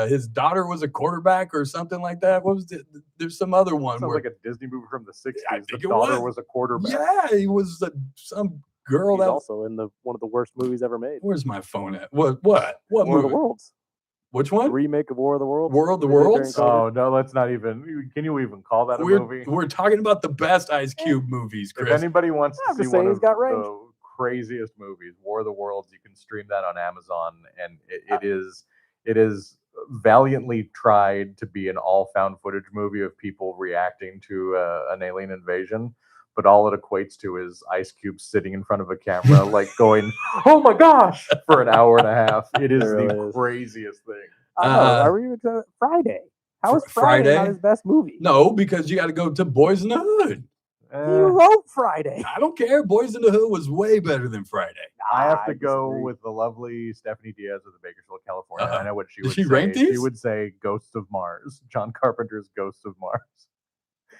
his daughter was a quarterback or something like that? What was there's some other one Sounds where like a Disney movie from the 60s. I The think it daughter was a quarterback. Yeah, he was some girl He's that also in one of the worst movies ever made. Where's my phone at? What War movie? of the Worlds. Which one? Remake of War of the Worlds. War of the They did during Worlds? COVID. Oh no, let's not even. Can you even call that a movie? We're talking about the best Ice Cube movies, Chris. If anybody wants I'm to see just saying one he's of got range. the craziest movies, War of the Worlds, you can stream that on Amazon, and it is valiantly tried to be an all found footage movie of people reacting to an alien invasion. But all it equates to is Ice Cube sitting in front of a camera, like going, "Oh my gosh!" for an hour and a half. It is the craziest thing. I know. Are we even Friday? How is Friday not his best movie? No, because you got to go to Boys in the Hood. He wrote Friday. I don't care. Boys in the Hood was way better than Friday. I have to go with the lovely Stephanie Diaz of the Bakersfield, California. I know what she Did would she say. rank these? She would say Ghosts of Mars. John Carpenter's Ghosts of Mars.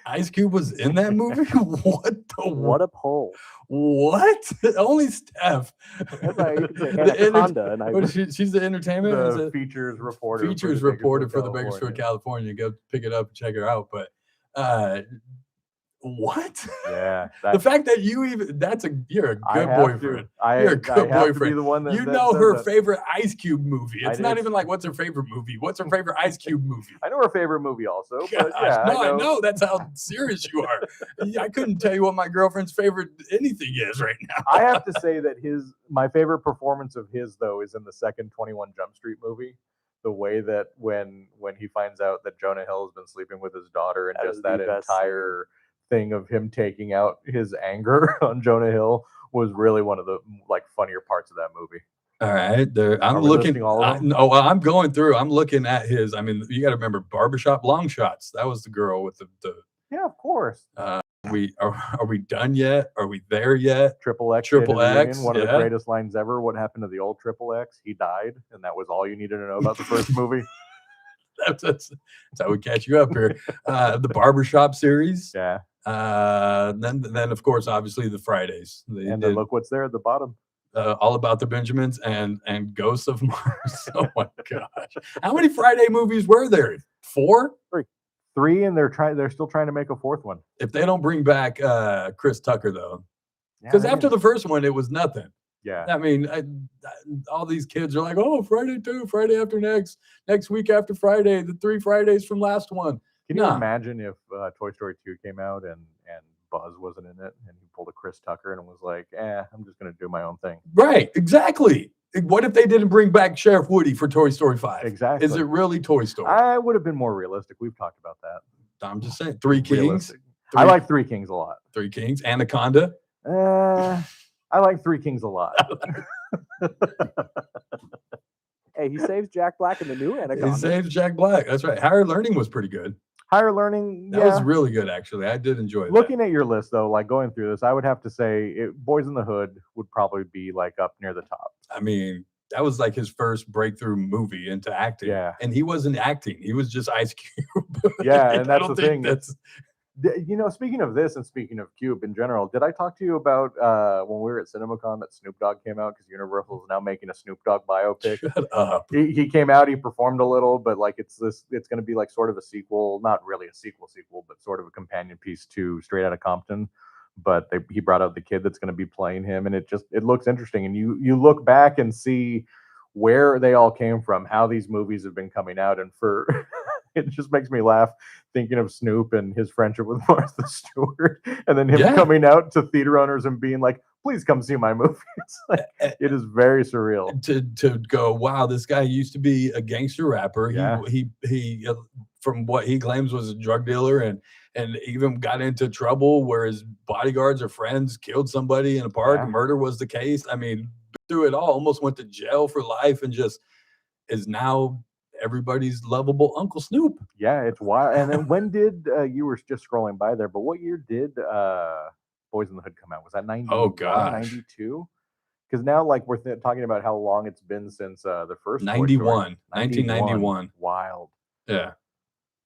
Ice Cube was in that movie? What a poll. What? Only Steph. That's how you can say Anaconda. And she's the entertainment? The features reporter. Features reporter for the Bakersfield, California. Go pick it up and check her out. But what? Yeah. The fact that you're a good boyfriend. You're a good boyfriend. The one that, you that know says her that. favorite Ice Cube movie. It's not did. even like what's her favorite movie. What's her favorite Ice Cube movie? I know her favorite movie also. But Gosh, yeah, no, I know. That's how serious you are. I couldn't tell you what my girlfriend's favorite anything is right now. I have to say that my favorite performance of his though is in the second 21 Jump Street movie. The way that when he finds out that Jonah Hill has been sleeping with his daughter, and just that entire thing of him taking out his anger on Jonah Hill was really one of the funnier parts of that movie. All right, I'm looking. I'm going through. I'm looking at his. I mean, you got to remember Barbershop Long Shots. That was the girl with the. Yeah, of course. Are we done yet? Are we there yet? Triple X. Triple X. One of the greatest lines ever. What happened to the old Triple X? He died, and that was all you needed to know about the first movie. That's how we catch you up here. The Barbershop series. Yeah. Then of course, obviously the Fridays. Then look what's there at the bottom. All About the Benjamins and Ghosts of Mars. Oh my gosh! How many Friday movies were there? 4? 3, and they're still trying to make a 4th one. If they don't bring back Chris Tucker though, because after the first one it was nothing. Yeah. I mean, all these kids are like, oh, Friday 2, Friday after next week after Friday, the 3 Fridays from last one. Can you imagine if Toy Story 2 came out and Buzz wasn't in it, and he pulled a Chris Tucker and was like, I'm just going to do my own thing. Right, exactly. What if they didn't bring back Sheriff Woody for Toy Story 5? Exactly. Is it really Toy Story? I would have been more realistic. We've talked about that. I'm just saying. 3 Kings. I like 3 Kings a lot. 3 Kings. Anaconda. I like 3 Kings a lot. Hey, he saves Jack Black in the new Anaconda. He saves Jack Black. That's right. Higher Learning was pretty good. Higher Learning, that was really good, actually. I did enjoy that. Looking at your list, though, going through this, I would have to say Boys in the Hood would probably be up near the top. I mean, that was his first breakthrough movie into acting. Yeah. And he wasn't acting. He was just Ice Cube. Yeah, and that's the thing. That's... speaking of this and speaking of Cube in general, did I talk to you about when we were at CinemaCon that Snoop Dogg came out? Because Universal is now making a Snoop Dogg biopic. Shut up. He came out, he performed a little, but it's going to be sort of a sequel, not really a sequel, but sort of a companion piece to Straight Outta Compton. But he brought out the kid that's going to be playing him, and it looks interesting. And you look back and see where they all came from, how these movies have been coming out, and for it just makes me laugh thinking of Snoop and his friendship with Martha Stewart, and then him coming out to theater owners and being like, "Please come see my movie." It is very surreal to go, wow, this guy used to be a gangster rapper. Yeah. He from what he claims was a drug dealer and even got into trouble where his bodyguards or friends killed somebody in a park. Yeah. Murder was the case. I mean, through it all, almost went to jail for life and just is now everybody's lovable Uncle Snoop. Yeah, it's wild. And then when did you were just scrolling by there, but what year did Boys in the Hood come out? Was that 90? Oh gosh, 92? Because now we're talking about how long it's been since the first 1991. Wild. Yeah.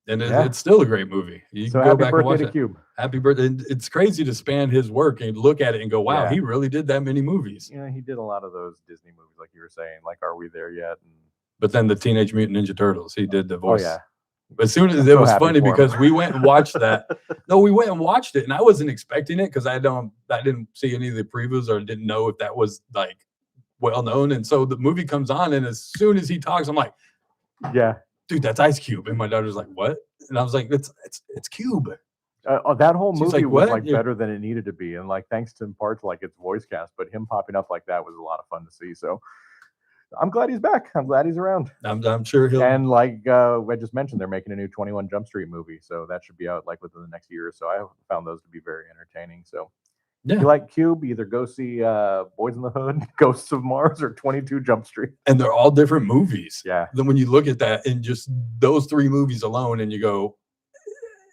And it's still a great movie. You can go back and watch it. Cube. Happy birthday. And it's crazy to span his work and look at it and go, wow, he really did that many movies. Yeah, he did a lot of those Disney movies, like you were saying, like Are We There Yet? But then the Teenage Mutant Ninja Turtles, he did the voice. Oh, yeah. As soon as it was funny because we went and watched that. No, we went and watched it, and I wasn't expecting it because I didn't see any of the previews or didn't know if that was like well known. And so the movie comes on, and as soon as he talks, I'm like, yeah, dude, that's Ice Cube. And my daughter's like, what? And I was like, it's Cube. That whole movie was what? better than it needed to be, and like thanks to in part to like its voice cast, but him popping up like that was a lot of fun to see. So I'm glad he's back. I'm glad he's around. I'm sure he'll. And like I just mentioned, they're making a new 21 Jump Street movie, so that should be out like within the next year or so. I found those to be very entertaining. So if you like Cube, either go see Boys in the Hood, Ghosts of Mars, or 22 Jump Street. And they're all different movies. Yeah. Then when you look at that and just those three movies alone, and you go,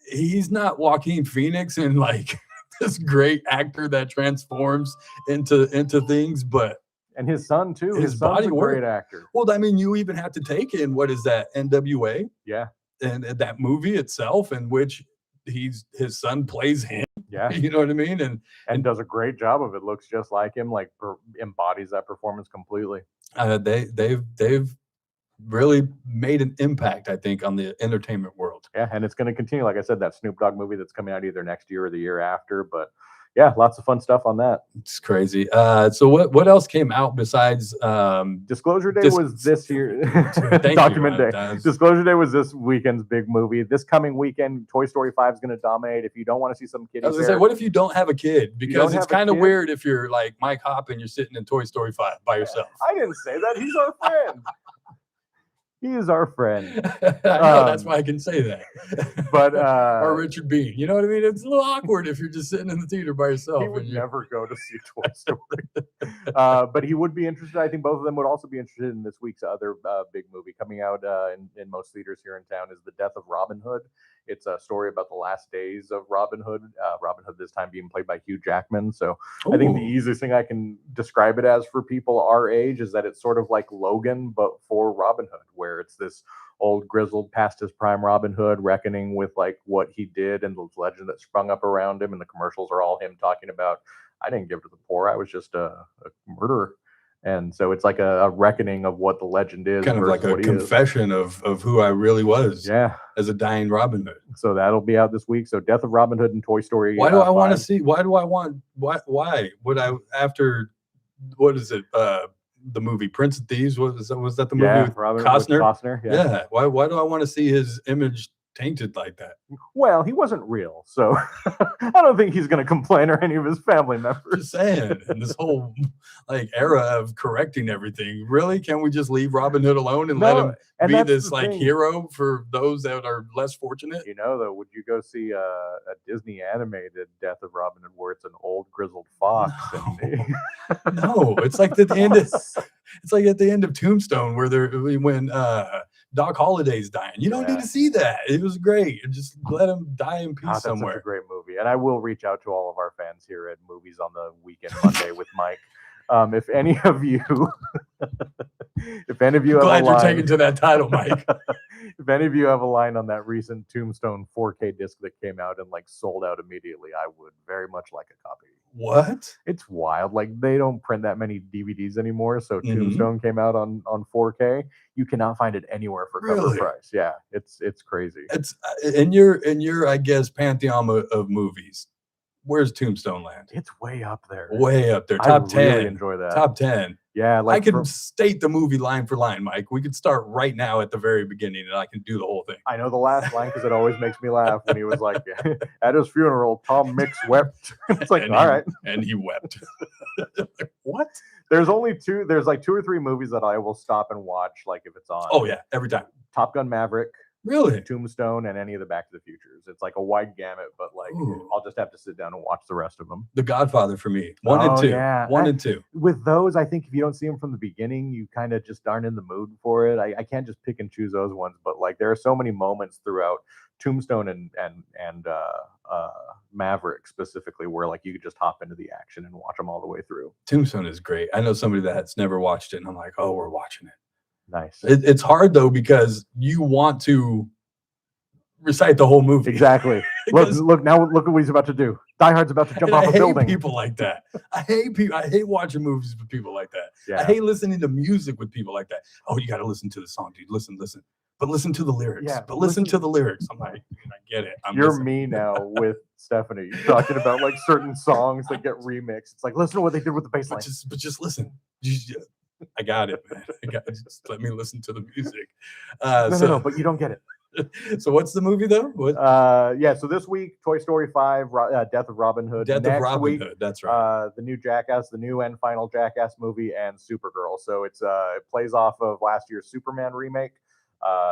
he's not Joaquin Phoenix and like this great actor that transforms into things, but. And his son too. His son's body a great actor. Well, I mean, you even have to take in what is that NWA? Yeah. And that movie itself, in which his son plays him. Yeah. You know what I mean? And does a great job of it. Looks just like him. Like embodies that performance completely. They've really made an impact, I think, on the entertainment world. Yeah, and it's going to continue. Like I said, that Snoop Dogg movie that's coming out either next year or the year after, but. Yeah, lots of fun stuff on that. It's crazy. So what else came out besides Disclosure Day was this year. Document Day. Disclosure Day was this weekend's big movie. This coming weekend, Toy Story 5 is going to dominate. If you don't want to see some kids, I was going to say, what if you don't have a kid? Because it's kind of weird if you're like Mike Hopp and you're sitting in Toy Story 5 by yourself. I didn't say that. He's our friend. He is our friend. I know, that's why I can say that. But or Richard Bean. You know what I mean? It's a little awkward if you're just sitting in the theater by yourself. He would never go to see Toy Story. But he would be interested. I think both of them would also be interested in this week's other big movie coming out in most theaters here in town is The Death of Robin Hood. It's a story about the last days of Robin Hood. Robin Hood this time being played by Hugh Jackman. So I think the easiest thing I can describe it as for people our age is that it's sort of like Logan, but for Robin Hood, where it's this old grizzled past his prime Robin Hood reckoning with like what he did and the legend that sprung up around him. And the commercials are all him talking about, I didn't give to the poor. I was just a murderer. And so it's like a reckoning of what the legend is. Kind of like a confession of who I really was. Yeah. As a dying Robin Hood. So that'll be out this week. So Death of Robin Hood and Toy Story. Why do I want to see? Why would I after what is it? The movie Prince of Thieves? Was that the movie with Costner? Yeah. Why do I want to see his image tainted like that? Well, he wasn't real, so I don't think he's going to complain or any of his family members. Just saying, in this whole like era of correcting everything, really, can we just leave Robin Hood alone and let him be this like hero for those that are less fortunate? You know, though, would you go see a Disney animated Death of Robin Hood where it's an old grizzled fox? No, it's like at the end. It's like at the end of Tombstone where when Doc Holliday's dying. You don't need to see that. It was great. Just let him die in peace somewhere. That's a great movie. And I will reach out to all of our fans here at Movies on the Weekend Monday with Mike. If any of you glad you're taking to that title, Mike. If any of you have a line on that recent Tombstone 4K disc that came out and like sold out immediately, I would very much like a copy. What? It's wild. Like they don't print that many DVDs anymore. So Tombstone came out on 4K. You cannot find it anywhere for cover price. Yeah, it's crazy. It's in your I guess pantheon of movies. Where's Tombstone land? It's way up there. Way up there. Top 10. Really enjoy that. Top 10. Yeah, like I could state the movie line for line, Mike. We could start right now at the very beginning, and I can do the whole thing. I know the last line because it always makes me laugh when he was like, "At his funeral, Tom Mix wept." It's like, all right, and he wept. What? There's like 2 or 3 movies that I will stop and watch, like if it's on. Oh yeah, every time. Top Gun Maverick. Really? Tombstone and any of the Back to the Futures. It's like a wide gamut, but like I'll just have to sit down and watch the rest of them. The Godfather for me. 1 and 2. Yeah. 1 and 2. With those, I think if you don't see them from the beginning, you kind of just aren't in the mood for it. I can't just pick and choose those ones, but like there are so many moments throughout Tombstone and Maverick specifically where like you could just hop into the action and watch them all the way through. Tombstone is great. I know somebody that's never watched it, and I'm like, oh, we're watching it. Nice. It's hard though because you want to recite the whole movie. Exactly. Look now. Look what he's about to do. Die Hard's about to jump off a building. I hate people like that. I hate watching movies with people like that. Yeah. I hate listening to music with people like that. Oh, you got to listen to the song, dude. Listen. But listen to the lyrics. Yeah, but listen to the lyrics. I'm like, I get it. You're me now with Stephanie talking about like certain songs that get remixed. It's like, listen to what they did with the bass line. But just listen. I got it, man. Just let me listen to the music. No, but you don't get it. So what's the movie though? So this week, Toy Story 5, Death of Robin Hood. Death Next of Robin week, Hood. That's right. The new Jackass, the new and final Jackass movie, and Supergirl. So it plays off of last year's Superman remake.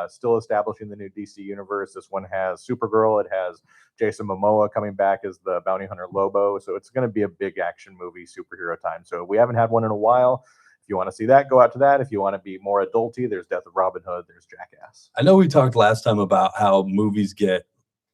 Still establishing the new DC universe. This one has Supergirl. It has Jason Momoa coming back as the bounty hunter Lobo. So it's going to be a big action movie, superhero time. So we haven't had one in a while. If you want to see that, go out to that. If you want to be more adulty, there's Death of Robin Hood. There's Jackass. I know we talked last time about how movies get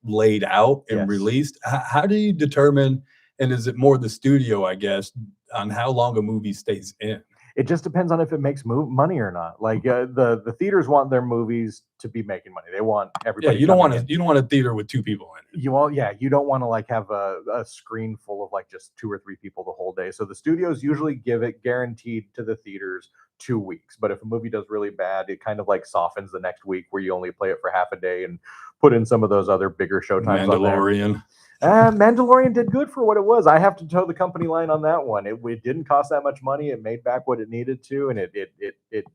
laid out and released. How do you determine, and is it more the studio, I guess, on how long a movie stays in? It just depends on if it makes money or not. Like the theaters want their movies to be making money. They want everybody. Yeah, you don't want a theater with 2 people in it. You don't want to like have a screen full of like just 2 or 3 people the whole day. So the studios usually give it guaranteed to the theaters 2 weeks. But if a movie does really bad, it kind of like softens the next week where you only play it for half a day and put in some of those other bigger showtimes. Mandalorian. Mandalorian did good for what it was. I have to toe the company line on that one. It didn't cost that much money. It made back what it needed to, and it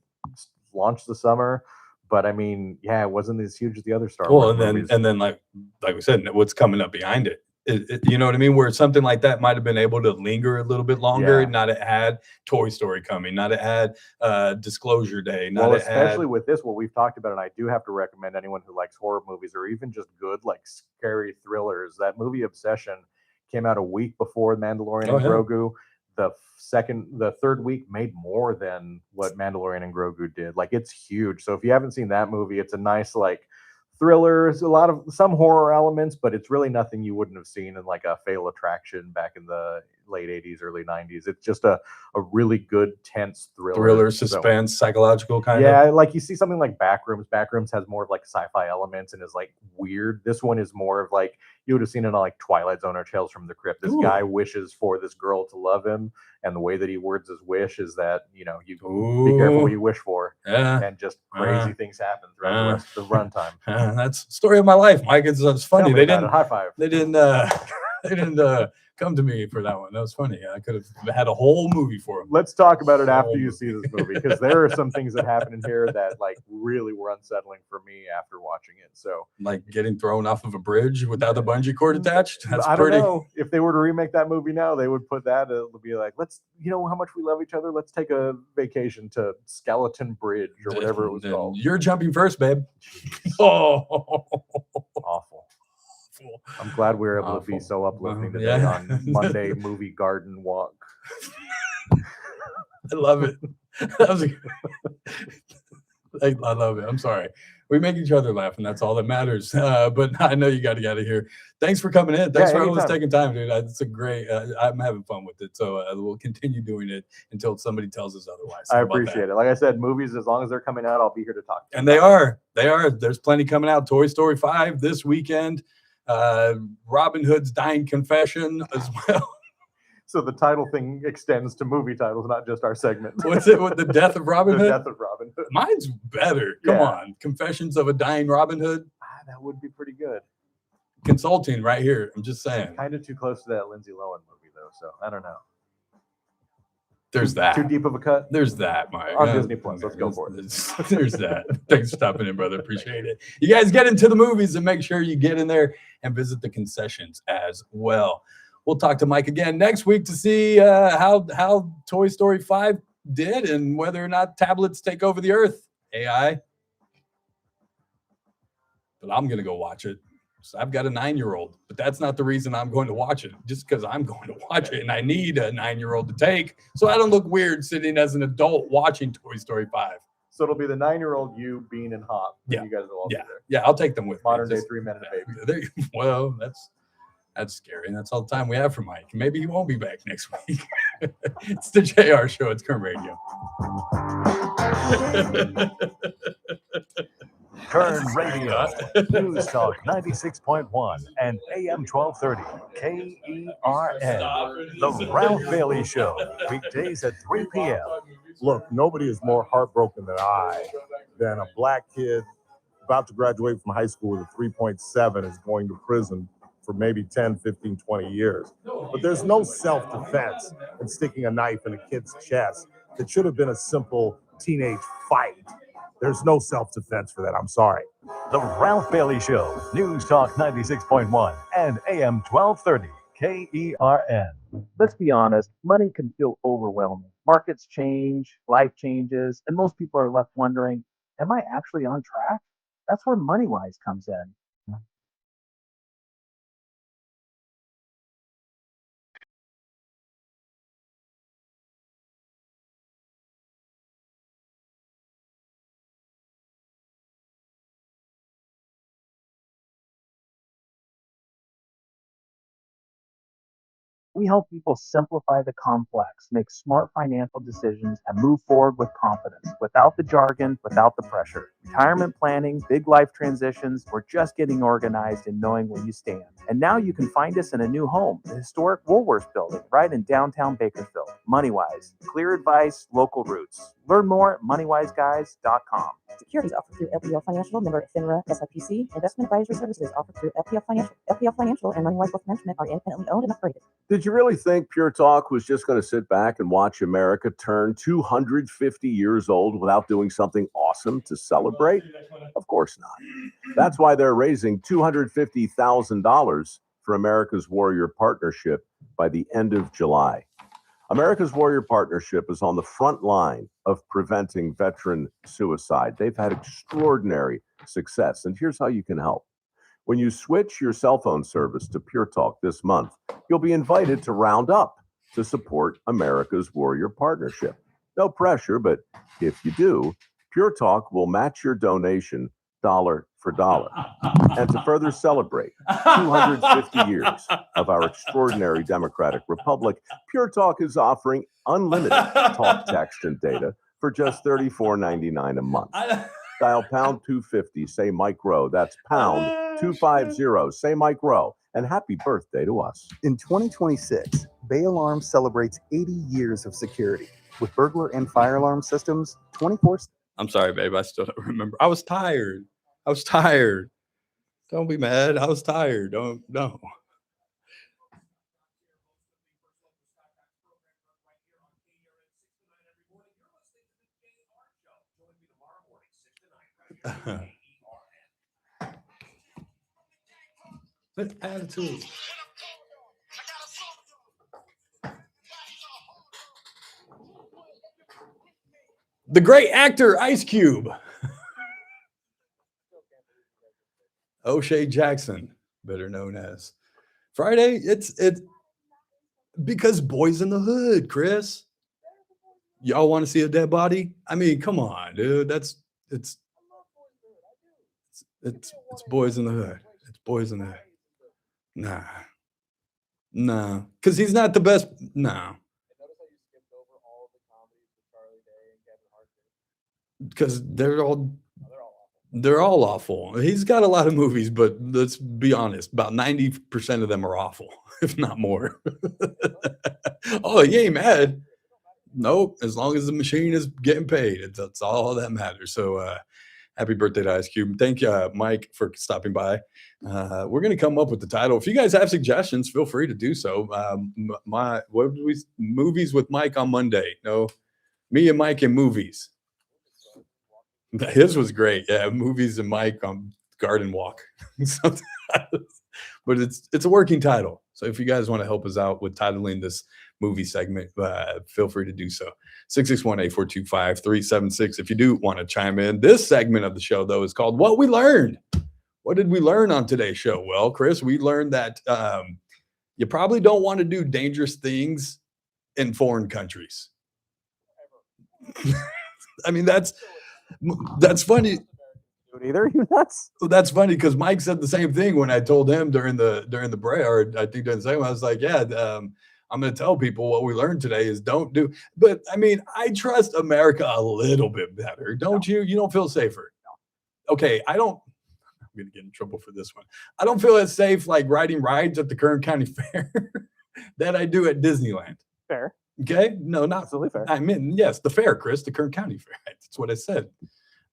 launched the summer. But I mean, yeah, it wasn't as huge as the other Star Wars movies. and then like we said, what's coming up behind it? You know what I mean? Where something like that might have been able to linger a little bit longer. Yeah. Not it had Toy Story coming. Not it had Disclosure Day. Not well, it especially had... with this, what we've talked about, and I do have to recommend anyone who likes horror movies or even just good like scary thrillers. That movie Obsession came out a week before Mandalorian and Grogu. The third week made more than what Mandalorian and Grogu did. Like it's huge. So if you haven't seen that movie, it's a nice like thriller. It's some horror elements, but it's really nothing you wouldn't have seen in like a Fatal Attraction back in the late 80s, early 90s. It's just a really good, tense thriller. Suspense, psychological kind of. Yeah, like you see something like Backrooms. Backrooms has more of like sci-fi elements and is like weird. This one is more of like you would have seen in a like Twilight Zone or Tales from the Crypt. This guy wishes for this girl to love him, and the way that he words his wish is that you be careful what you wish for, and just crazy things happen throughout the rest of the runtime. That's the story of my life, Mike. It's funny. They didn't high five. They didn't come to me for that one. That was funny. I could have had a whole movie for him. Let's talk about it after you see this movie, because there are some things that happen in here that like really were unsettling for me after watching it. So like getting thrown off of a bridge without the bungee cord attached. That's I pretty. don't know if they were to remake that movie now, they would put that. It'll be like, let's how much we love each other. Let's take a vacation to Skeleton Bridge or whatever it was called. You're jumping first, babe. Oh, awful. I'm glad we were able to be so uplifting today on Monday Movie Garden Walk. I love it. I love it. I'm sorry. We make each other laugh, and that's all that matters. But I know you got to get out of here. Thanks for coming in. Thanks for always taking time, dude. It's a great. I'm having fun with it, so we'll continue doing it until somebody tells us otherwise. I appreciate it. Like I said, movies, as long as they're coming out, I'll be here to talk. And they are. There's plenty coming out. Toy Story 5 this weekend. Robin Hood's Dying Confession as well. So the title thing extends to movie titles, not just our segment. What's it with the Death of Robin Hood? The Death of Robin Hood. Mine's better. Come on. Confessions of a Dying Robin Hood. That would be pretty good. Consulting right here. I'm just saying. Kind of too close to that Lindsay Lohan movie, though. So I don't know. There's that. Too deep of a cut? There's that, Mike. On Disney Plus. Let's go for it. There's that. Thanks for stopping in, brother. Appreciate it. You guys get into the movies and make sure you get in there and visit the concessions as well. We'll talk to Mike again next week to see how Toy Story 5 did and whether or not tablets take over the earth. AI. But I'm going to go watch it. So I've got a 9-year-old, but that's not the reason I'm going to watch it. Just because I'm going to watch it and I need a 9-year-old to take, so I don't look weird sitting as an adult watching Toy Story 5. So it'll be the 9-year-old, you, Bean, and Hop. Yeah, you guys will all be there. Yeah, I'll take them with modern me. day 3 men and a baby. Well, that's scary. That's all the time we have for Mike. Maybe he won't be back next week. It's the JR Show. It's Kern Radio. Kern Radio, News Talk 96.1 and AM 1230, KERN. The Ralph Bailey Show, weekdays at 3 p.m. Look, nobody is more heartbroken than a black kid about to graduate from high school with a 3.7 is going to prison for maybe 10, 15, 20 years. But there's no self-defense in sticking a knife in a kid's chest. It should have been a simple teenage fight. There's no self-defense for that. I'm sorry. The Ralph Bailey Show, News Talk 96.1 and AM 1230, KERN. Let's be honest, money can feel overwhelming. Markets change, life changes, and most people are left wondering, am I actually on track? That's where MoneyWise comes in. We help people simplify the complex, make smart financial decisions, and move forward with confidence, without the jargon, without the pressure. Retirement planning, big life transitions, or just getting organized and knowing where you stand. And now you can find us in a new home, the historic Woolworths building, right in downtown Bakersfield. MoneyWise, clear advice, local roots. Learn more at moneywiseguys.com. Securities offered through LPL Financial, member FINRA, SIPC. Investment advisory services offered through LPL Financial. LPL Financial and MoneyWise Wealth Management are independently owned and operated. Did you really think Pure Talk was just going to sit back and watch America turn 250 years old without doing something awesome to celebrate? Of course not. That's why they're raising $250,000 for America's Warrior Partnership by the end of July. America's Warrior Partnership is on the front line of preventing veteran suicide. They've had extraordinary success, and here's how you can help. When you switch your cell phone service to Pure Talk this month, you'll be invited to round up to support America's Warrior Partnership. No pressure, but if you do, Pure Talk will match your donation dollar for dollar. And to further celebrate 250 years of our extraordinary democratic republic, Pure Talk is offering unlimited talk, text, and data for just $34.99 a month. Dial pound 250, say Mike Rowe. That's pound 250, say Mike Rowe. And happy birthday to us. In 2026, Bay Alarm celebrates 80 years of security with burglar and fire alarm systems 24/7. I'm sorry, babe. I still don't remember. I was tired. Don't be mad. I was tired. No. Attitude. The great actor Ice Cube. O'Shea Jackson, better known as Friday. It's because Boys in the Hood, Chris. Y'all want to see a dead body? I mean, come on, dude. It's Boys in the Hood. It's Boys in the Hood. Nah, because he's not the best. No. Because they're all awful. He's got a lot of movies, but let's be honest, about 90% of them are awful, if not more. Oh, you ain't mad? Nope. As long as the machine is getting paid, that's all that matters. So happy birthday to Ice Cube. Thank you, Mike, for stopping by. We're going to come up with the title. If you guys have suggestions, feel free to do so. Movies with Mike on Monday. No, me and Mike in movies. His was great. Yeah, movies and Mike on Garden Walk. But it's a working title. So if you guys want to help us out with titling this movie segment, feel free to do so. 661-8425-376. If you do want to chime in. This segment of the show, though, is called What We Learned. What did we learn on today's show? Well, Chris, we learned that you probably don't want to do dangerous things in foreign countries. I mean, that's funny. Either you nuts? That's funny because Mike said the same thing when I told him during the break, or I think during the same one. I was like, "Yeah, I'm going to tell people what we learned today is don't do." But I mean, I trust America a little bit better, don't you? You don't feel safer? okay, I'm gonna get in trouble for this one. I don't feel as safe like riding rides at the Kern County Fair that I do at Disneyland. Fair. Okay, no, not absolutely fair. I mean, yes, the fair, Chris, the Kern County Fair. That's what I said.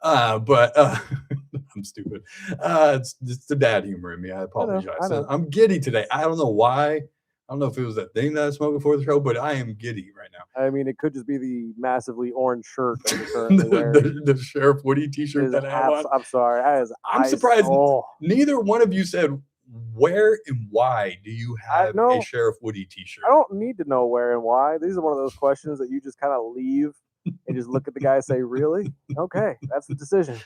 But I'm stupid. It's the dad humor in me. I apologize. I know. I'm giddy today. I don't know why. I don't know if it was that thing that I smoked before the show, but I am giddy right now. I mean, it could just be the massively orange shirt that you're currently wearing. the Sheriff Woody t-shirt that I have on. I'm sorry. I'm surprised neither one of you said where and why do you have a Sheriff Woody t-shirt? I don't need to know where and why. These are one of those questions that you just kind of leave and just look at the guy and say, really? Okay, that's the decision.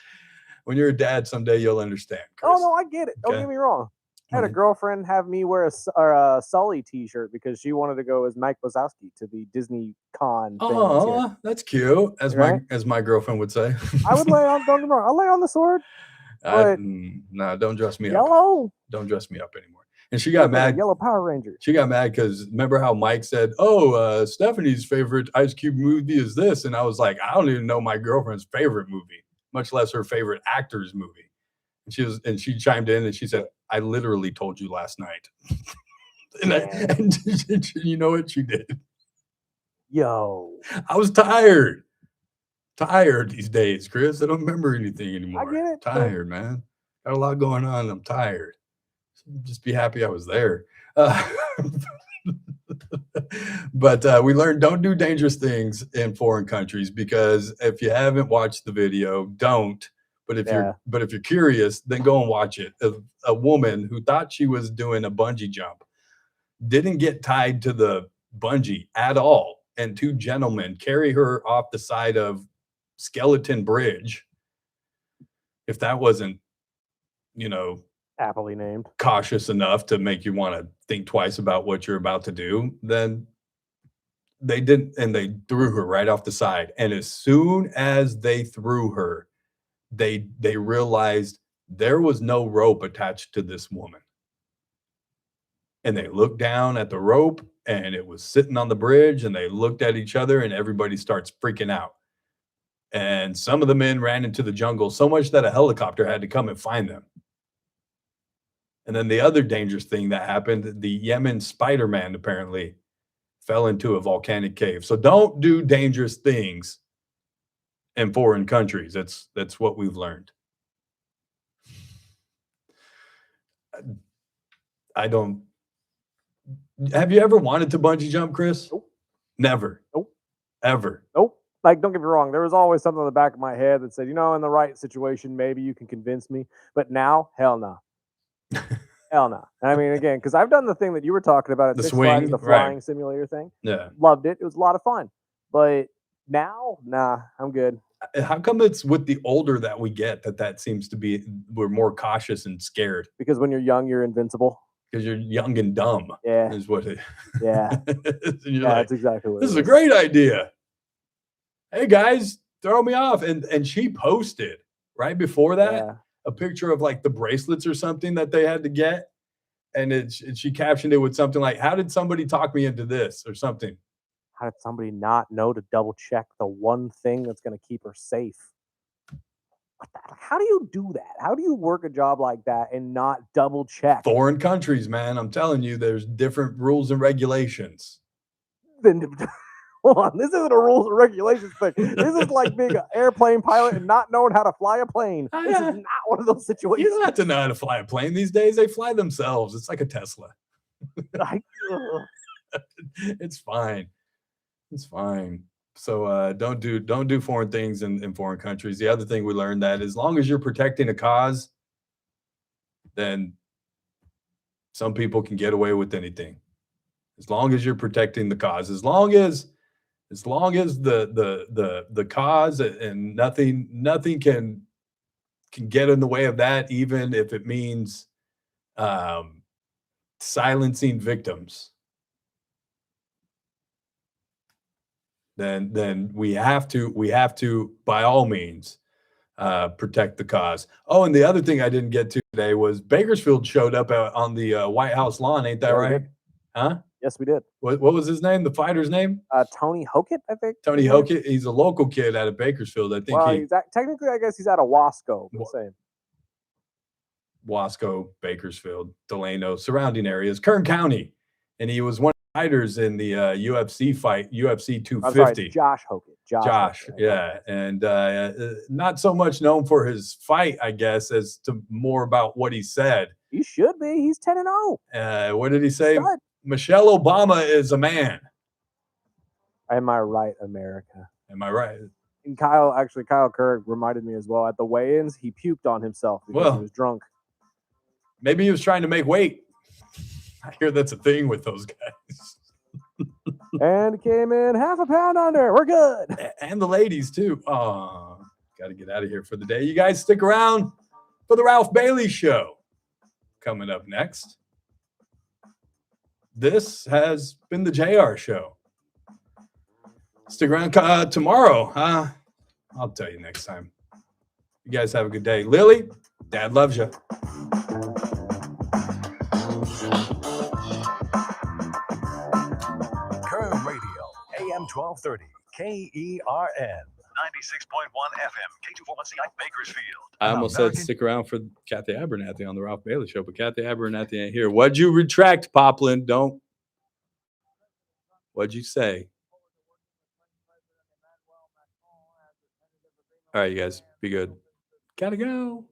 When you're a dad, someday you'll understand, Chris. Oh, no, I get it. Don't get me wrong. I had a girlfriend have me wear a Sully t-shirt because she wanted to go as Mike Wazowski to the Disney Con. Oh, that's cute. As my girlfriend would say. I would lay on. Don't get me wrong. I'll lay on the sword. No, don't dress me up. Yellow. Don't dress me up anymore. And she got mad. Yellow Power Ranger. She got mad because remember how Mike said, Stephanie's favorite Ice Cube movie is this. And I was like, I don't even know my girlfriend's favorite movie, much less her favorite actor's movie. And she chimed in and she said, I literally told you last night. and you know what she did? Yo. I was tired these days, Chris. I don't remember anything anymore. I get it. Tired, man. Got a lot going on. I'm tired. Just be happy I was there. But we learned don't do dangerous things in foreign countries, because if you haven't watched the video, don't. But if you're curious, then go and watch it. A woman who thought she was doing a bungee jump didn't get tied to the bungee at all, and two gentlemen carry her off the side of Skeleton Bridge. If that wasn't, aptly named, cautious enough to make you want to think twice about what you're about to do, then they didn't, and they threw her right off the side. And as soon as they threw her, they realized there was no rope attached to this woman. And they looked down at the rope and it was sitting on the bridge, and they looked at each other and everybody starts freaking out. And some of the men ran into the jungle so much that a helicopter had to come and find them. And then the other dangerous thing that happened, the Yemen Spider-Man apparently fell into a volcanic cave. So don't do dangerous things in foreign countries. That's what we've learned. Have you ever wanted to bungee jump, Chris? Nope. Never. Nope. Ever. Nope. Like, don't get me wrong. There was always something in the back of my head that said, in the right situation, maybe you can convince me. But now, hell no. Hell no. I mean, again, because I've done the thing that you were talking about at the Six swing, Flags, the flying right. simulator thing. Yeah. Loved it. It was a lot of fun. But now, nah, I'm good. How come it's with the older that we get that seems to be, we're more cautious and scared? Because when you're young, you're invincible. Because you're young and dumb. Yeah. Is what it. Yeah. That's exactly what this it is a great idea. Hey guys, throw me off. And she posted right before that a picture of like the bracelets or something that they had to get. And she captioned it with something like, how did somebody talk me into this, or something? How did somebody not know to double check the one thing that's going to keep her safe? How do you do that? How do you work a job like that and not double check? Foreign countries, man. I'm telling you, there's different rules and regulations. Hold on, this isn't a rules and regulations thing. This is like being an airplane pilot and not knowing how to fly a plane. This is not one of those situations. You don't have to know how to fly a plane these days. They fly themselves. It's like a Tesla. It's fine. It's fine. So don't do foreign things in foreign countries. The other thing we learned, that as long as you're protecting a cause, then some people can get away with anything. As long as you're protecting the cause, as long as the cause and nothing can get in the way of that, even if it means silencing victims. Then we have to by all means protect the cause. Oh, and the other thing I didn't get to today was Bakersfield showed up on the White House lawn. Ain't that right? Huh? Yes, we did. What was his name? The fighter's name? Tony Hokett, I think. Tony Hokett. He's a local kid out of Bakersfield. I think Well, technically, I guess he's out of Wasco. But same. Wasco, Bakersfield, Delano, surrounding areas, Kern County. And he was one of the fighters in the UFC fight, UFC 250. I'm sorry, Josh Hokett. Josh, Hokett. yeah. And not so much known for his fight, I guess, as to more about what he said. He should be. He's 10-0. What did he say? Michelle Obama is a man. Am I right, America? Am I right? And Kyle Kerr reminded me as well. At the weigh-ins, he puked on himself because he was drunk. Maybe he was trying to make weight. I hear that's a thing with those guys. And came in half a pound under. We're good. And the ladies, too. Oh, got to get out of here for the day. You guys stick around for the Ralph Bailey Show. Coming up next. This has been the JR Show. Stick around tomorrow. I'll tell you next time. You guys have a good day. Lily, Dad loves you. Kern Radio, AM 1230, KERN, 96.1 FM, K241CI, Bakersfield. I almost said stick around for Kathy Abernathy on the Ralph Bailey Show, but Kathy Abernathy ain't here. What'd you retract, Poplin? Don't. What'd you say? All right, you guys, be good. Gotta go.